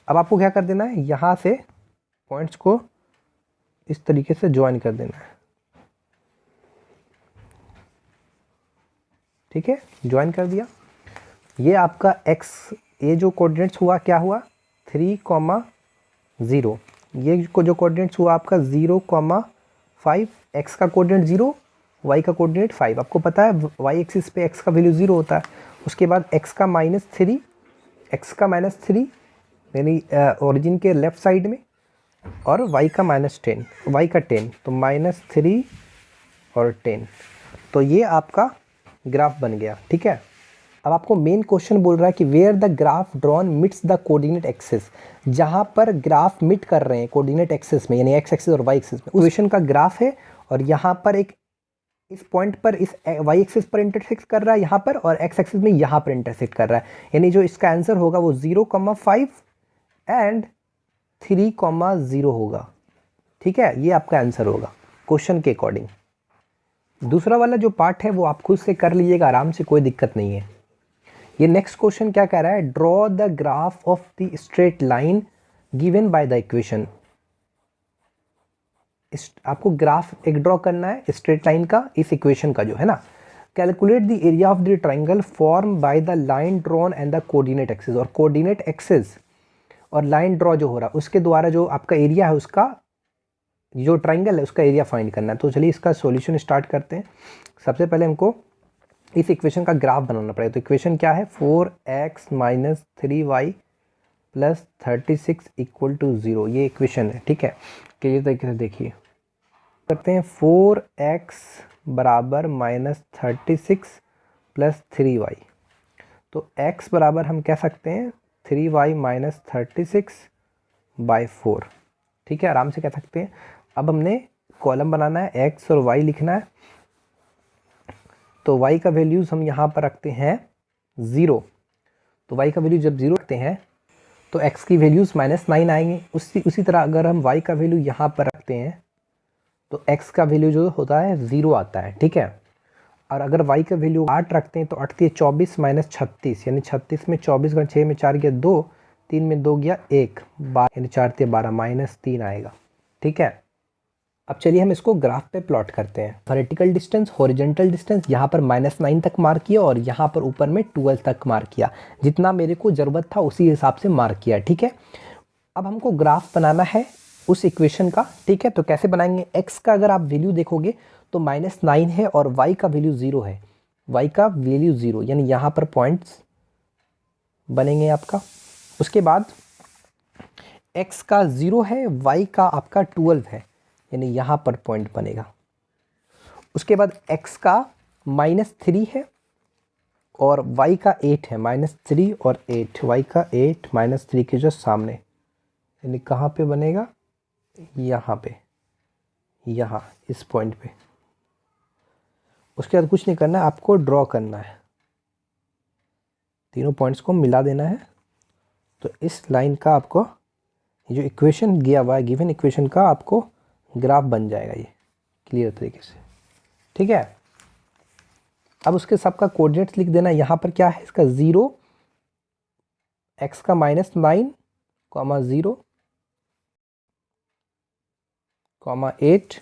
अब आपको क्या कर देना है, यहाँ से पॉइंट्स को इस तरीके से ज्वाइन कर देना है। ठीक है, ज्वाइन कर दिया। ये आपका x, ये जो कोऑर्डिनेट्स हुआ क्या हुआ 3,0, ये जो कोऑर्डिनेट्स हुआ आपका 0,5, x का कोऑर्डिनेट 0, y का कोऑर्डिनेट 5। आपको पता है y एक्सिस पे x का वैल्यू 0 होता है। उसके बाद x का -3 x का -3 यानी ओरिजिन के लेफ्ट साइड में, और y का -10, y का 10, तो -3 और 10, तो ये आपका ग्राफ बन गया। ठीक है, अब आपको मेन क्वेश्चन बोल रहा है कि where the graph drawn meets the coordinate axis, जहाँ पर ग्राफ मिट कर रहे हैं कोऑर्डिनेट एक्सिस में, यानी एक्स एक्सिस और वाई एक्सिस में, क्वेश्चन का ग्राफ है, और यहाँ पर एक इस पॉइंट पर इस वाई एक्सिस पर इंटरसेक्ट कर रहा है यहाँ पर, और एक्स एक्सिस में यहाँ पर इंटरसेक्ट कर रहा है, यानी जो इसका आंसर होगा वो 0,5 एंड 3,0 होगा। ठीक है, ये आपका आंसर होगा क्वेश्चन के अकॉर्डिंग। दूसरा वाला जो पार्ट है वो आप खुद से कर लीजिएगा आराम से, कोई दिक्कत नहीं है। ये नेक्स्ट क्वेश्चन क्या कह रहा है, draw the graph of the straight line given by the equation. आपको ग्राफ एक ड्रॉ करना है स्ट्रेट लाइन का, इस इक्वेशन का जो है ना। Calculate the area of the triangle form by the line drawn and the coordinate axis, और कोऑर्डिनेट एक्सिस और लाइन ड्रॉ जो हो रहा है उसके द्वारा जो आपका एरिया है, उसका जो ट्राइंगल है उसका एरिया फाइंड करना है। तो चलिए इसका सॉल्यूशन स्टार्ट करते हैं। सबसे पहले हमको इस इक्वेशन का ग्राफ बनाना पड़ेगा। तो इक्वेशन क्या है, 4x - 3y + 36 = 0, ये इक्वेशन है। ठीक है, क्लियर तरीके से देखिए करते हैं। 4x बराबर -36 + 3y, तो x बराबर हम कह सकते हैं 3y - 36/4। ठीक है, आराम से कह सकते हैं। अब हमने कॉलम बनाना है, x और y लिखना है। तो y का वैल्यूज़ हम यहाँ पर रखते हैं 0, तो y का वैल्यू जब 0 रखते हैं तो x की वैल्यूज़ -9 आएंगे। उसी तरह अगर हम y का वैल्यू यहाँ पर रखते हैं तो x का वैल्यू जो होता है 0 आता है। ठीक है, और अगर y का वैल्यू 8 रखते हैं तो 8 × 24 - 36, यानी 36 में 24 गया, 6 में 4 गया 2, 3 में 2 गया 1, 12, यानी 4 × 12 -3 आएगा। ठीक है, अब चलिए हम इसको ग्राफ पे प्लॉट करते हैं। वर्टिकल डिस्टेंस, हॉरिजॉन्टल डिस्टेंस यहाँ पर -9 तक मार्क किया, और यहाँ पर ऊपर में 12 तक मार्क किया, जितना मेरे को ज़रूरत था उसी हिसाब से मार्क किया। ठीक है, अब हमको ग्राफ बनाना है उस इक्वेशन का। ठीक है, तो कैसे बनाएंगे, x का अगर आप वैल्यू देखोगे तो -9 है और y का वैल्यू 0 है, y का वैल्यू 0, यानी यहाँ पर पॉइंट्स बनेंगे आपका। उसके बाद x का 0 है, y का आपका 12 है, यानी यहाँ पर पॉइंट बनेगा। उसके बाद x का -3 है और y का 8 है, -3 और 8, y का 8 -3 के जो सामने, यानी कहाँ पे बनेगा, यहाँ पे, यहाँ इस पॉइंट पे। उसके बाद कुछ नहीं करना है, आपको ड्रॉ करना है, तीनों पॉइंट्स को मिला देना है। तो इस लाइन का आपको जो इक्वेशन दिया हुआ है, गिवन इक्वेशन का आपको ग्राफ बन जाएगा ये क्लियर तरीके से। ठीक है, अब उसके सबका कोऑर्डिनेट्स लिख देना। यहाँ पर क्या है, इसका 0, x का -9, 0, 8,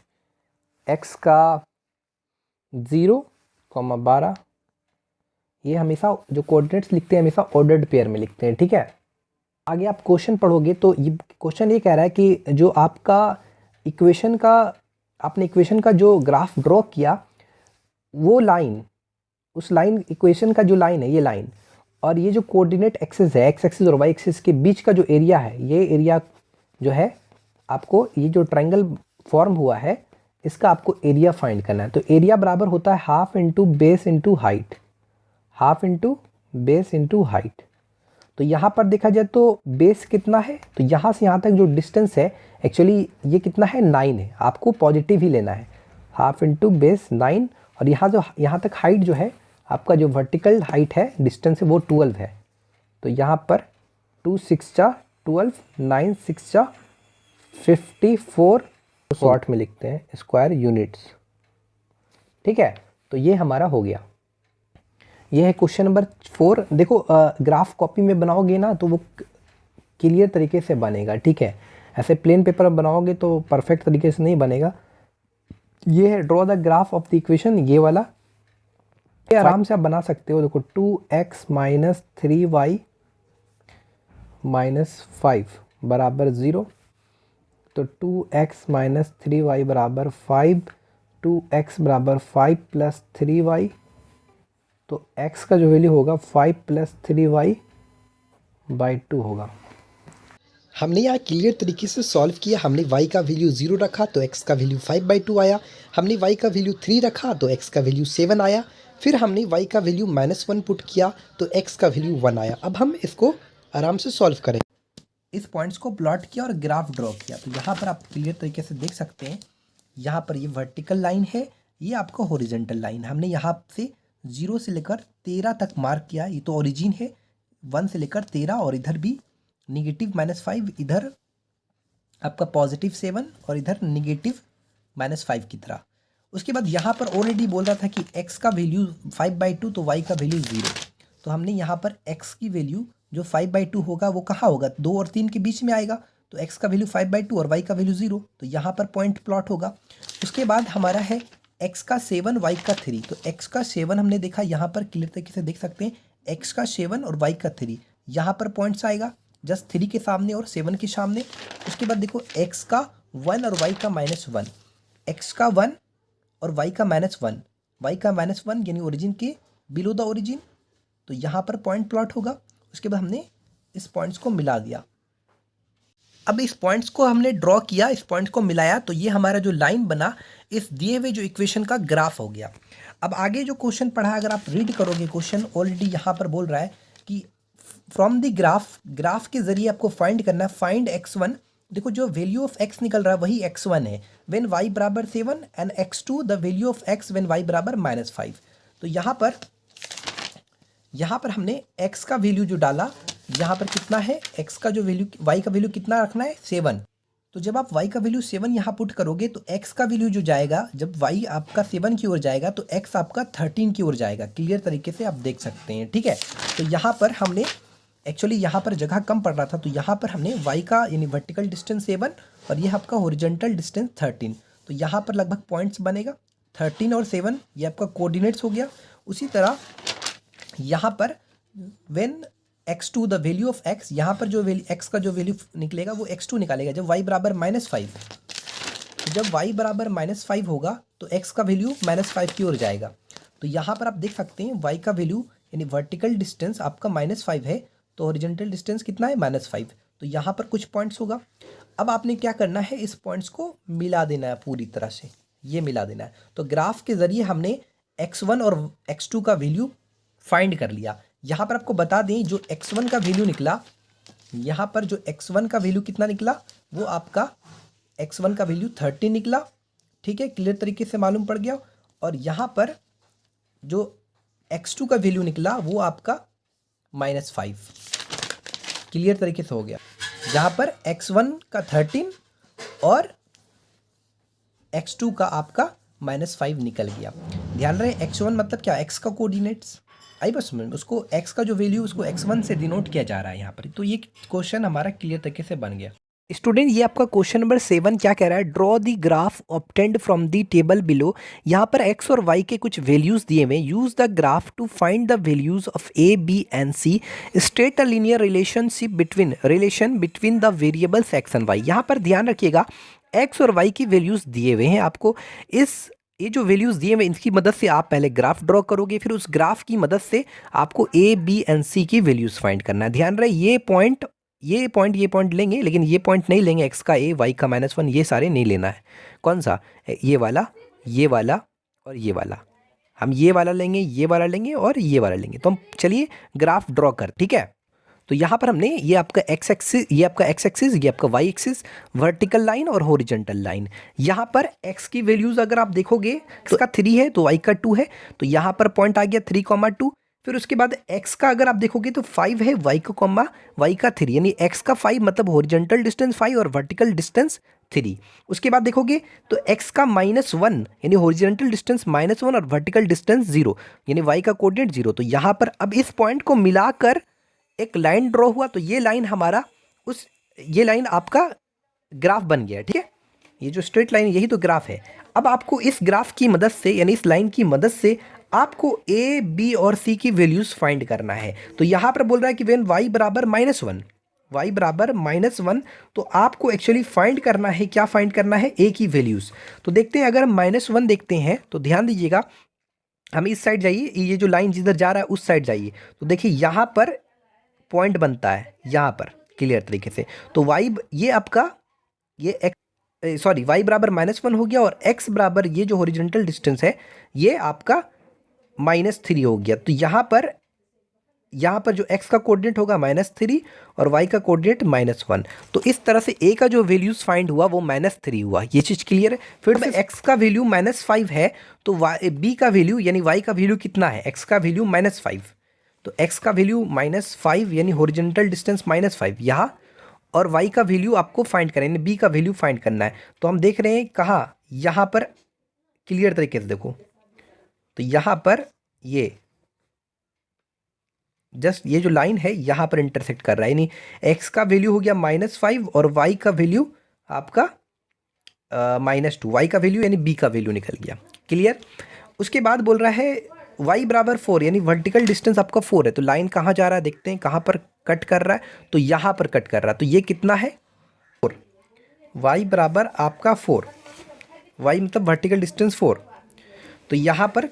x का 0, 12। ये हमेशा जो कोऑर्डिनेट्स लिखते हैं हमेशा ऑर्डर्ड पेयर में लिखते हैं। ठीक है, आगे आप क्वेश्चन पढ़ोगे तो ये क्वेश्चन ये कह रहा है कि जो आपका इक्वेशन का, आपने इक्वेशन का जो ग्राफ ड्रॉ किया वो लाइन, उस लाइन इक्वेशन का जो लाइन है ये लाइन, और ये जो कोऑर्डिनेट एक्सिस है एक्स एक्सिस और वाई एक्सिस के बीच का जो एरिया है, ये एरिया जो है आपको, ये जो ट्रायंगल फॉर्म हुआ है इसका आपको एरिया फाइंड करना है। तो एरिया बराबर होता है half into base into height, half into base into height. तो यहाँ पर देखा जाए तो बेस कितना है, तो यहाँ से यहाँ तक जो डिस्टेंस है एक्चुअली ये कितना है, 9 है, आपको पॉजिटिव ही लेना है, हाफ इंटू बेस 9। और यहाँ तक हाइट जो है आपका, जो वर्टिकल हाइट है डिस्टेंस है वो 12 है। तो यहाँ पर 2 6 12, 9 6 54 शॉर्ट में लिखते हैं स्क्वायर यूनिट्स। ठीक है, तो ये हमारा हो गया। ये है क्वेश्चन नंबर 4। देखो ग्राफ कॉपी में बनाओगे ना तो वो क्लियर तरीके से बनेगा। ठीक है, ऐसे प्लेन पेपर में बनाओगे तो परफेक्ट तरीके से नहीं बनेगा। ये है draw the graph of the equation, ये वाला, ये आराम से आप बना सकते हो। देखो 2x - 3y - 5 बराबर 0, तो 2x - 3y बराबर 5, 2x बराबर 5 + 3y, तो x का जो वैल्यू होगा 5 + 3y 5/2 होगा। हमने यहाँ क्लियर तरीके से सॉल्व किया। हमने y का वैल्यू 0 रखा तो x का वैल्यू 5/2 आया। हमने y का वैल्यू 3 रखा तो x का वैल्यू 7 आया। फिर हमने y का वैल्यू -1 पुट किया तो x का वैल्यू 1 आया। अब हम इसको आराम से सॉल्व करें। इस पॉइंट्स को प्लॉट किया और ग्राफ ड्रॉ किया। तो यहाँ पर आप क्लियर तरीके से देख सकते हैं, यहाँ पर ये वर्टिकल लाइन है, ये आपका हॉरिजेंटल लाइन है। हमने यहाँ से 0 से लेकर 13 तक मार्क किया। ये तो ओरिजिन है, 1 से लेकर 13, और इधर भी निगेटिव -5, इधर आपका पॉजिटिव 7 और इधर निगेटिव -5 की तरह। उसके बाद यहाँ पर ऑलरेडी बोल रहा था कि x का वैल्यू 5/2 तो y का वैल्यू 0। तो हमने यहाँ पर x की वैल्यू जो 5/2 होगा वो कहाँ होगा, 2 और 3 के बीच में आएगा। तो x का वैल्यू 5/2 और y का वैल्यू 0, तो यहाँ पर पॉइंट प्लॉट होगा। उसके बाद हमारा है x का 7 y का 3। तो x का 7 हमने देखा, यहाँ पर क्लियर तरीके से देख सकते हैं x का 7 और y का 3, यहाँ पर पॉइंट्स आएगा जस्ट 3 के सामने और 7 के सामने। उसके बाद देखो x का 1 और y का -1, x का 1 और y का -1, y का -1 यानी ओरिजिन के बिलो द ओरिजिन। तो यहाँ पर पॉइंट प्लॉट होगा। उसके बाद हमने इस पॉइंट्स को मिला दिया। अब इस पॉइंट्स को हमने ड्रॉ किया, इस पॉइंट्स को मिलाया, तो ये हमारा जो लाइन बना इस दिए हुए जो इक्वेशन का ग्राफ हो गया। अब आगे जो क्वेश्चन पढ़ा, अगर आप रीड करोगे, क्वेश्चन ऑलरेडी यहाँ पर बोल रहा है कि फ्रॉम द ग्राफ के जरिए आपको फाइंड करना है, फाइंड x1। देखो जो वैल्यू ऑफ x निकल रहा है वही x1 है, व्हेन y बराबर 7 and x2 the value of x when y बराबर -5। तो यहाँ पर हमने x का वैल्यू जो डाला, यहाँ पर कितना है x का जो वैल्यू, y का वैल्यू कितना रखना है 7। तो जब आप y का वैल्यू 7 यहाँ पुट करोगे तो x का वैल्यू जो जाएगा, जब y आपका 7 की ओर जाएगा तो x आपका 13 की ओर जाएगा। क्लियर तरीके से आप देख सकते हैं, ठीक है। तो यहाँ पर हमने एक्चुअली यहाँ पर जगह कम पड़ रहा था, तो यहाँ पर हमने y का यानी वर्टिकल डिस्टेंस 7 और ये आपका हॉरिजॉन्टल डिस्टेंस 13। तो यहाँ पर लगभग पॉइंट्स बनेगा 13 और 7, ये आपका कोऑर्डिनेट्स हो गया। उसी तरह यहाँ पर when x2 the value of x, यहाँ पर जो वैल्यू x का जो वैल्यू निकलेगा वो x2 निकालेगा जब y बराबर -5। जब y बराबर -5 होगा तो x का वैल्यू -5 की ओर जाएगा। तो यहाँ पर आप देख सकते हैं y का वैल्यू यानी वर्टिकल डिस्टेंस आपका -5 है, तो ओरिजेंटल डिस्टेंस कितना है -5। तो यहाँ पर कुछ पॉइंट्स होगा। अब आपने क्या करना है, इस पॉइंट्स को मिला देना है पूरी तरह से, ये मिला देना है। तो ग्राफ के ज़रिए हमने x1 और x2 का वैल्यू फाइंड कर लिया। यहाँ पर आपको बता दें जो x1 का वैल्यू निकला, यहाँ पर जो x1 का वैल्यू कितना निकला, वो आपका x1 का वैल्यू 30 निकला, ठीक है, क्लियर तरीके से मालूम पड़ गया। और यहाँ पर जो x2 का वैल्यू निकला वो आपका -5, क्लियर तरीके से हो गया। जहाँ पर x1 का 13 और x2 का आपका -5 निकल गया। ध्यान रहे x1 मतलब क्या, x का कोऑर्डिनेट्स आई बस में, उसको x का जो वैल्यू उसको x1 से डिनोट किया जा रहा है यहाँ पर। तो ये क्वेश्चन हमारा क्लियर तरीके से बन गया। स्टूडेंट ये आपका क्वेश्चन नंबर 7 क्या कह रहा है, draw the graph obtained from the table below. यहाँ पर x और y के कुछ वैल्यूज दिए हुए, use the graph to find the values of a b and c, state a linear relation between the variables x and y। यहाँ पर ध्यान रखिएगा x और y की वैल्यूज दिए हुए हैं आपको, ये जो वैल्यूज़ दिए हुए इनकी मदद से आप पहले ग्राफ ड्रॉ करोगे, फिर उस ग्राफ की मदद से आपको ए बी एंड सी की वैल्यूज़ फाइंड करना है। ध्यान रहे ये पॉइंट लेंगे, लेकिन ये पॉइंट नहीं लेंगे, एक्स का ए वाई का -1, ये सारे नहीं लेना है। कौन सा, ये वाला और ये वाला, हम ये वाला लेंगे, ये वाला लेंगे और ये वाला लेंगे। तो हम चलिए ग्राफ ड्रॉ कर, ठीक है। तो यहाँ पर हमने ये आपका एक्स एक्सिस, ये आपका वाई एक्सिस, वर्टिकल लाइन और हॉरिजॉन्टल लाइन। यहाँ पर एक्स की वैल्यूज़ अगर आप देखोगे, एक्स का 3 है तो वाई का 2 है, तो यहाँ पर पॉइंट आ गया 3,2। फिर उसके बाद एक्स का अगर आप देखोगे तो 5 है, वाई का 3, यानी एक्स का 5 मतलब हॉरिजॉन्टल डिस्टेंस 5 और वर्टिकल डिस्टेंस 3। उसके बाद देखोगे तो एक्स का -1 यानी हॉरिजॉन्टल डिस्टेंस -1 और वर्टिकल डिस्टेंस 0, यानी वाई का कोऑर्डिनेट 0। तो यहाँ पर अब इस पॉइंट को मिलाकर एक लाइन ड्रॉ हुआ, तो ये लाइन हमारा ये लाइन आपका ग्राफ बन गया, ठीक है। ये जो स्ट्रेट लाइन यही तो ग्राफ है। अब आपको इस ग्राफ की मदद से यानी इस लाइन की मदद से आपको ए बी और सी की वैल्यूज फाइंड करना है। तो यहाँ पर बोल रहा है कि व्हेन y बराबर -1, तो आपको एक्चुअली फाइंड करना है, क्या फाइंड करना है, a की वैल्यूज। तो देखते हैं, अगर हम -1 देखते हैं तो ध्यान दीजिएगा, हम इस साइड जाइए, ये जो लाइन जिधर जा रहा है उस साइड जाइए, तो देखिए यहाँ पर पॉइंट बनता है यहाँ पर क्लियर तरीके से। तो वाई ये आपका ये एक्स सॉरी वाई बराबर -1 हो गया और एक्स बराबर ये जो हॉरिजॉन्टल डिस्टेंस है ये आपका -3 हो गया। तो यहाँ पर जो x का कोऑर्डिनेट होगा -3 और y का कोऑर्डिनेट -1। तो इस तरह से a का जो वैल्यूज फाइंड हुआ वो -3 हुआ। ये चीज़ क्लियर है। फिर में x का वैल्यू -5 है तो b का वैल्यू यानी y का वैल्यू कितना है, x का वैल्यू -5। तो x का वैल्यू -5 यानी हॉरिजॉन्टल डिस्टेंस -5 यहाँ, और y का वैल्यू आपको फाइंड करना है, b का वैल्यू फाइंड करना है। तो हम देख रहे हैं कहाँ, यहाँ पर क्लियर तरीके से देखो। तो यहाँ पर ये जस्ट ये जो लाइन है यहाँ पर इंटरसेक्ट कर रहा है, यानी x का वैल्यू हो गया -5 और y का वैल्यू आपका -2। y का वैल्यू यानी b का वैल्यू निकल गया। क्लियर। उसके बाद बोल रहा है y बराबर 4 यानी वर्टिकल डिस्टेंस आपका 4 है। तो लाइन कहाँ जा रहा है देखते हैं, कहाँ पर कट कर रहा है, तो यहाँ पर कट कर रहा है। तो ये कितना है 4, y बराबर आपका 4, y मतलब वर्टिकल डिस्टेंस 4। तो यहाँ पर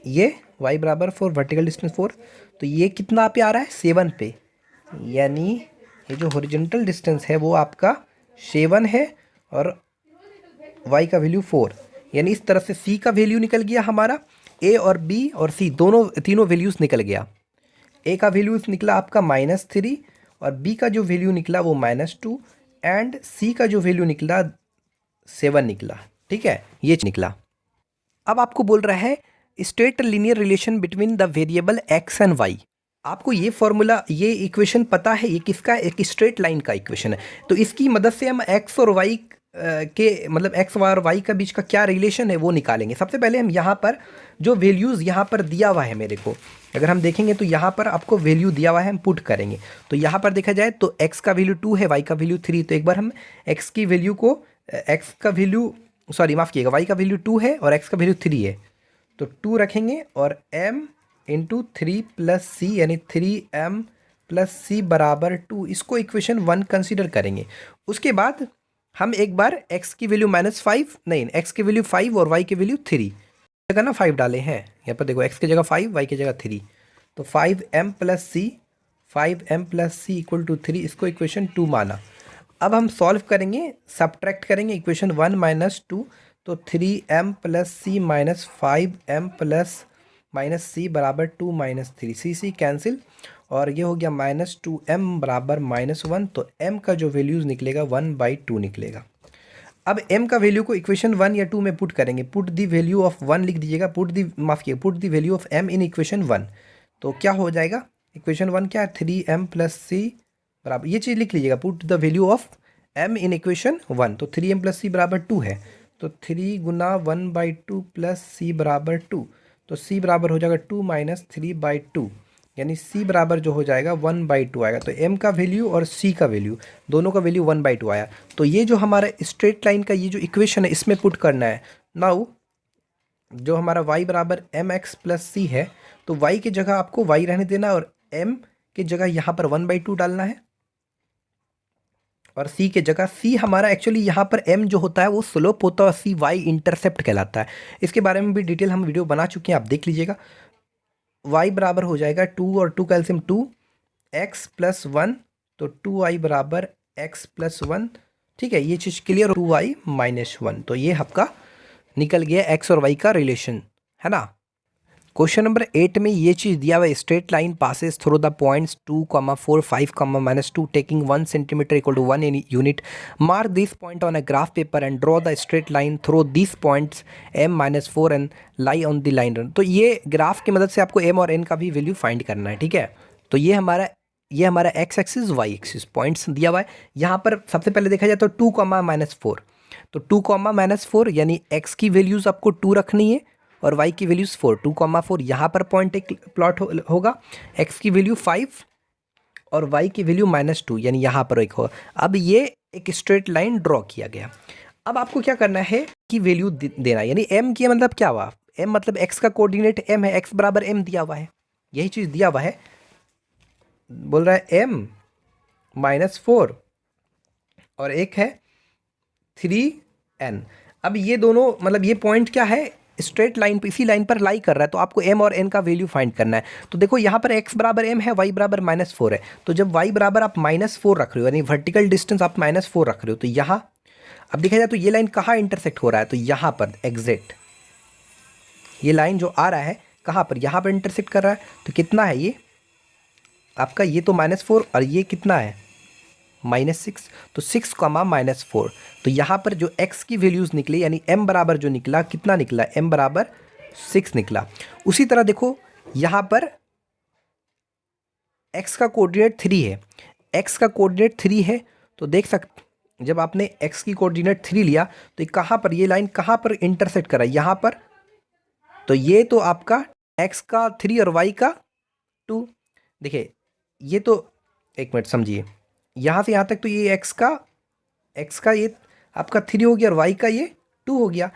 ये y बराबर 4 वर्टिकल डिस्टेंस 4, तो ये कितना पे आ रहा है 7 पे, यानी ये जो हॉरिजॉन्टल डिस्टेंस है वो आपका 7 है और y का वैल्यू 4। यानी इस तरह से c का वैल्यू निकल गया हमारा, a और b और c तीनों वैल्यूज़ निकल गया। a का वैल्यूज़ निकला आपका -3 और b का जो वैल्यू निकला वो -2 एंड c का जो वैल्यू निकला 7 निकला। ठीक है, ये निकला। अब आपको बोल रहा है straight linear relation between the variable x and y। आपको ये फॉर्मूला, ये इक्वेशन पता है, ये किसका, एक स्ट्रेट लाइन का इक्वेशन है। तो इसकी मदद से हम x और y के मतलब x और y का बीच का क्या रिलेशन है वो निकालेंगे। सबसे पहले हम यहाँ पर जो वैल्यूज़ यहाँ पर दिया हुआ है मेरे को, अगर हम देखेंगे तो यहाँ पर आपको वैल्यू दिया हुआ है, हम पुट करेंगे। तो यहाँ पर देखा जाए तो x का वैल्यू 2 है, y का वैल्यू 3। तो एक बार हम x की वैल्यू को x का वैल्यू सॉरी माफ़ कीजिएगा, y का वैल्यू 2 है और x का वैल्यू 3 है। तो 2 रखेंगे और m इंटू 3 प्लस c यानी 3m प्लस c बराबर 2, इसको इक्वेशन 1 कंसिडर करेंगे। उसके बाद हम एक बार x की वैल्यू -5 नहीं, x की वैल्यू 5 और y की वैल्यू 3 जगह ना 5 डाले हैं। यहाँ पर देखो x की जगह 5 y की जगह 3, तो 5m plus c equal to 3, इसको इक्वेशन 2 माना। अब हम सॉल्व करेंगे, सब्ट्रैक्ट करेंगे इक्वेशन 1 माइनस 2, तो 3m प्लस सी माइनस 5m प्लस माइनस सी बराबर 2 माइनस 3, सी कैंसिल और ये हो गया -2m बराबर -1। तो m का जो वैल्यूज़ निकलेगा 1/2 निकलेगा। अब m का वैल्यू को इक्वेशन 1 या 2 में पुट करेंगे। पुट दी वैल्यू ऑफ 1 लिख दीजिएगा, put the value of m in equation 1। तो क्या हो जाएगा, इक्वेशन 1 क्या है 3m प्लस सी बराबर, ये चीज़ लिख लीजिएगा, put the value of m in equation 1। तो 3m प्लस सी बराबर 2 है, तो 3 गुना 1/2 प्लस सी बराबर 2, तो c बराबर हो जाएगा 2 माइनस 3/2, यानी c बराबर जो हो जाएगा 1/2 आएगा। तो m का वैल्यू और c का वैल्यू दोनों का वैल्यू 1/2 आया। तो ये जो हमारा स्ट्रेट लाइन का ये जो इक्वेशन है इसमें पुट करना है। नाउ जो हमारा y बराबर mx प्लस c है, तो y की जगह आपको y रहने देना और m की जगह यहाँ पर 1/2 डालना है और c के जगह c हमारा एक्चुअली यहाँ पर m जो होता है वो स्लोप होता है और c y इंटरसेप्ट कहलाता है। इसके बारे में भी डिटेल हम वीडियो बना चुके हैं, आप देख लीजिएगा। y बराबर हो जाएगा 2 और 2 कैल्सियम 2 x प्लस 1, तो 2y बराबर x प्लस 1। ठीक है, ये चीज़ क्लियर। 2y माइनस 1, तो ये आपका निकल गया x और y का रिलेशन, है ना। क्वेश्चन नंबर 8 में ये चीज़ दिया हुआ है, straight line passes through the points 2, 4, 5, -2 taking 1 centimetre equal to 1 unit. Mark this point on a graph paper and draw the straight line through this points m-4 and lie on the line run. तो ये graph की मदद से आपको m और n का भी value find करना है। ठीक है, तो ये हमारा x axis y axis points दिया हुआ है। यहाँ पर सबसे पहले देखा जाए तो 2, -4, तो 2, -4 यानी x की वैल्यूज़ आपको 2 रखनी है और y की वैल्यूज़ 4, 2, 4 यहाँ पर पॉइंट एक प्लॉट होगा, x की वैल्यू 5 और y की वैल्यू -2 यानी यहाँ पर एक होगा। अब ये एक स्ट्रेट लाइन ड्रॉ किया गया। अब आपको क्या करना है कि वैल्यू देना, यानी m की मतलब क्या हुआ, m मतलब x का कोऑर्डिनेट m है, x बराबर m दिया हुआ है, यही चीज़ दिया हुआ है। बोल रहा है m -4 और एक है 3n। अब ये दोनों मतलब ये पॉइंट क्या है, स्ट्रेट लाइन पे, इसी लाइन पर लाई कर रहा है, तो आपको m और n का वैल्यू फाइंड करना है। तो देखो यहाँ पर x बराबर m है, y बराबर -4 है, तो जब y बराबर आप -4 रख रहे हो, यानी वर्टिकल डिस्टेंस आप -4 रख रहे हो, तो यहाँ अब देखा जाए तो ये लाइन कहाँ इंटरसेक्ट हो रहा है, तो यहाँ पर एग्जैक्ट ये लाइन जो आ रहा है कहाँ पर, यहाँ पर इंटरसेक्ट कर रहा है। तो कितना है ये आपका, ये तो -4 और ये कितना है -6, तो 6, -4। तो यहाँ पर जो x की वैल्यूज़ निकली, यानी m बराबर जो निकला, कितना निकला, m बराबर 6 निकला। उसी तरह देखो यहाँ पर x का कोऑर्डिनेट 3 है, x का कोऑर्डिनेट 3 है, तो देख सकते जब आपने x की कोऑर्डिनेट 3 लिया तो ये कहाँ पर, ये लाइन कहाँ पर इंटरसेक्ट करा, यहाँ पर। तो ये तो आपका x का 3 और y का 2। देखिए ये तो, एक मिनट समझिए, यहाँ से यहाँ तक तो ये x का ये आपका 3 हो गया और y का ये 2 हो गया।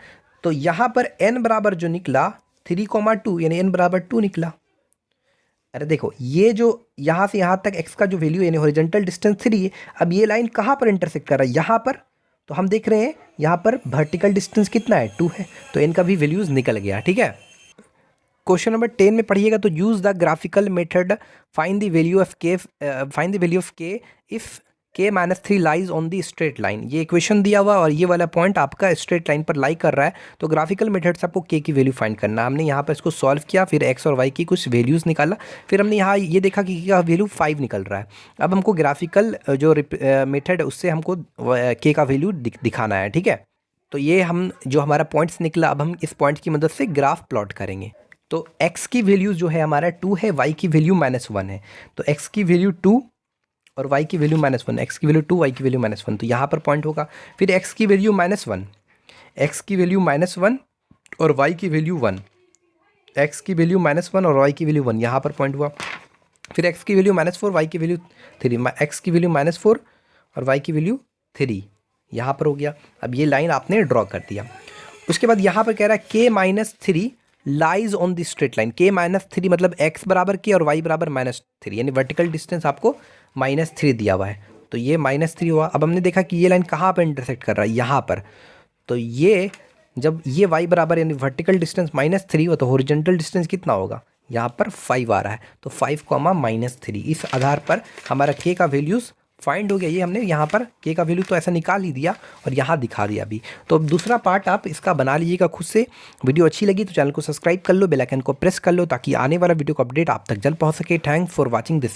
तो यहाँ पर n बराबर जो निकला 3,2, यानी n बराबर 2 निकला। अरे देखो ये जो यहाँ से यहाँ तक x का जो वैल्यू यानी हॉरिजॉन्टल डिस्टेंस 3 है, अब ये लाइन कहाँ पर इंटरसेक्ट कर रहा है, यहाँ पर। तो हम देख रहे हैं यहाँ पर वर्टिकल डिस्टेंस कितना है, 2 है, तो इनका भी वैल्यूज़ निकल गया। ठीक है, क्वेश्चन नंबर 10 में पढ़िएगा, तो use the graphical method find the value of k if k -3 lies on the straight line. ये इक्वेशन दिया हुआ और ये वाला पॉइंट आपका स्ट्रेट लाइन पर लाई कर रहा है, तो ग्राफिकल मेथड से आपको k की वैल्यू फाइंड करना है। हमने यहाँ पर इसको सॉल्व किया, फिर x और y की कुछ वैल्यूज़ निकाला, फिर हमने यहाँ ये देखा कि k का वैल्यू 5 निकल रहा है। अब हमको ग्राफिकल जो मेथड है उससे हमको k का वैल्यू दिखाना है। ठीक है, तो ये हम जो हमारा पॉइंट्स निकला, अब हम इस पॉइंट की मदद से ग्राफ प्लॉट करेंगे। तो x की वैल्यू जो है हमारा 2 है, y की वैल्यू -1 है। तो x की वैल्यू 2 और y की वैल्यू -1, x की वैल्यू 2, y की वैल्यू -1, तो यहाँ पर पॉइंट होगा। फिर x की वैल्यू -1, x की वैल्यू -1 और y की वैल्यू 1, x की वैल्यू -1 और y की वैल्यू 1, यहाँ पर पॉइंट हुआ। फिर x की वैल्यू -4, y की वैल्यू 3, x की वैल्यू -4 और y की वैल्यू 3, यहाँ पर हो गया। अब ये लाइन आपने ड्रॉ कर दिया। उसके बाद यहाँ पर कह रहा है k -3 lies on the straight line. k -3 मतलब x बराबर k और y बराबर -3, यानी वर्टिकल डिस्टेंस आपको -3 दिया हुआ है, तो ये -3 हुआ। अब हमने देखा कि ये लाइन कहाँ पर इंटरसेक्ट कर रहा है, यहाँ पर। तो ये जब ये y बराबर यानी वर्टिकल डिस्टेंस -3 हो, तो हॉरिजॉन्टल डिस्टेंस कितना होगा, यहाँ पर 5 आ रहा है, तो 5, -3। इस आधार पर हमारा k का वैल्यूज़ फाइंड हो गया। ये हमने यहाँ पर k का वैल्यू तो ऐसा निकाल ही दिया और यहाँ दिखा दिया अभी। तो दूसरा पार्ट आप इसका बना लीजिएगा खुद से। वीडियो अच्छी लगी तो चैनल को सब्सक्राइब कर लो, बेल आइकन को प्रेस कर लो, ताकि आने वाला वीडियो का अपडेट आप तक जल्द पहुँच सके। Thanks for watching this.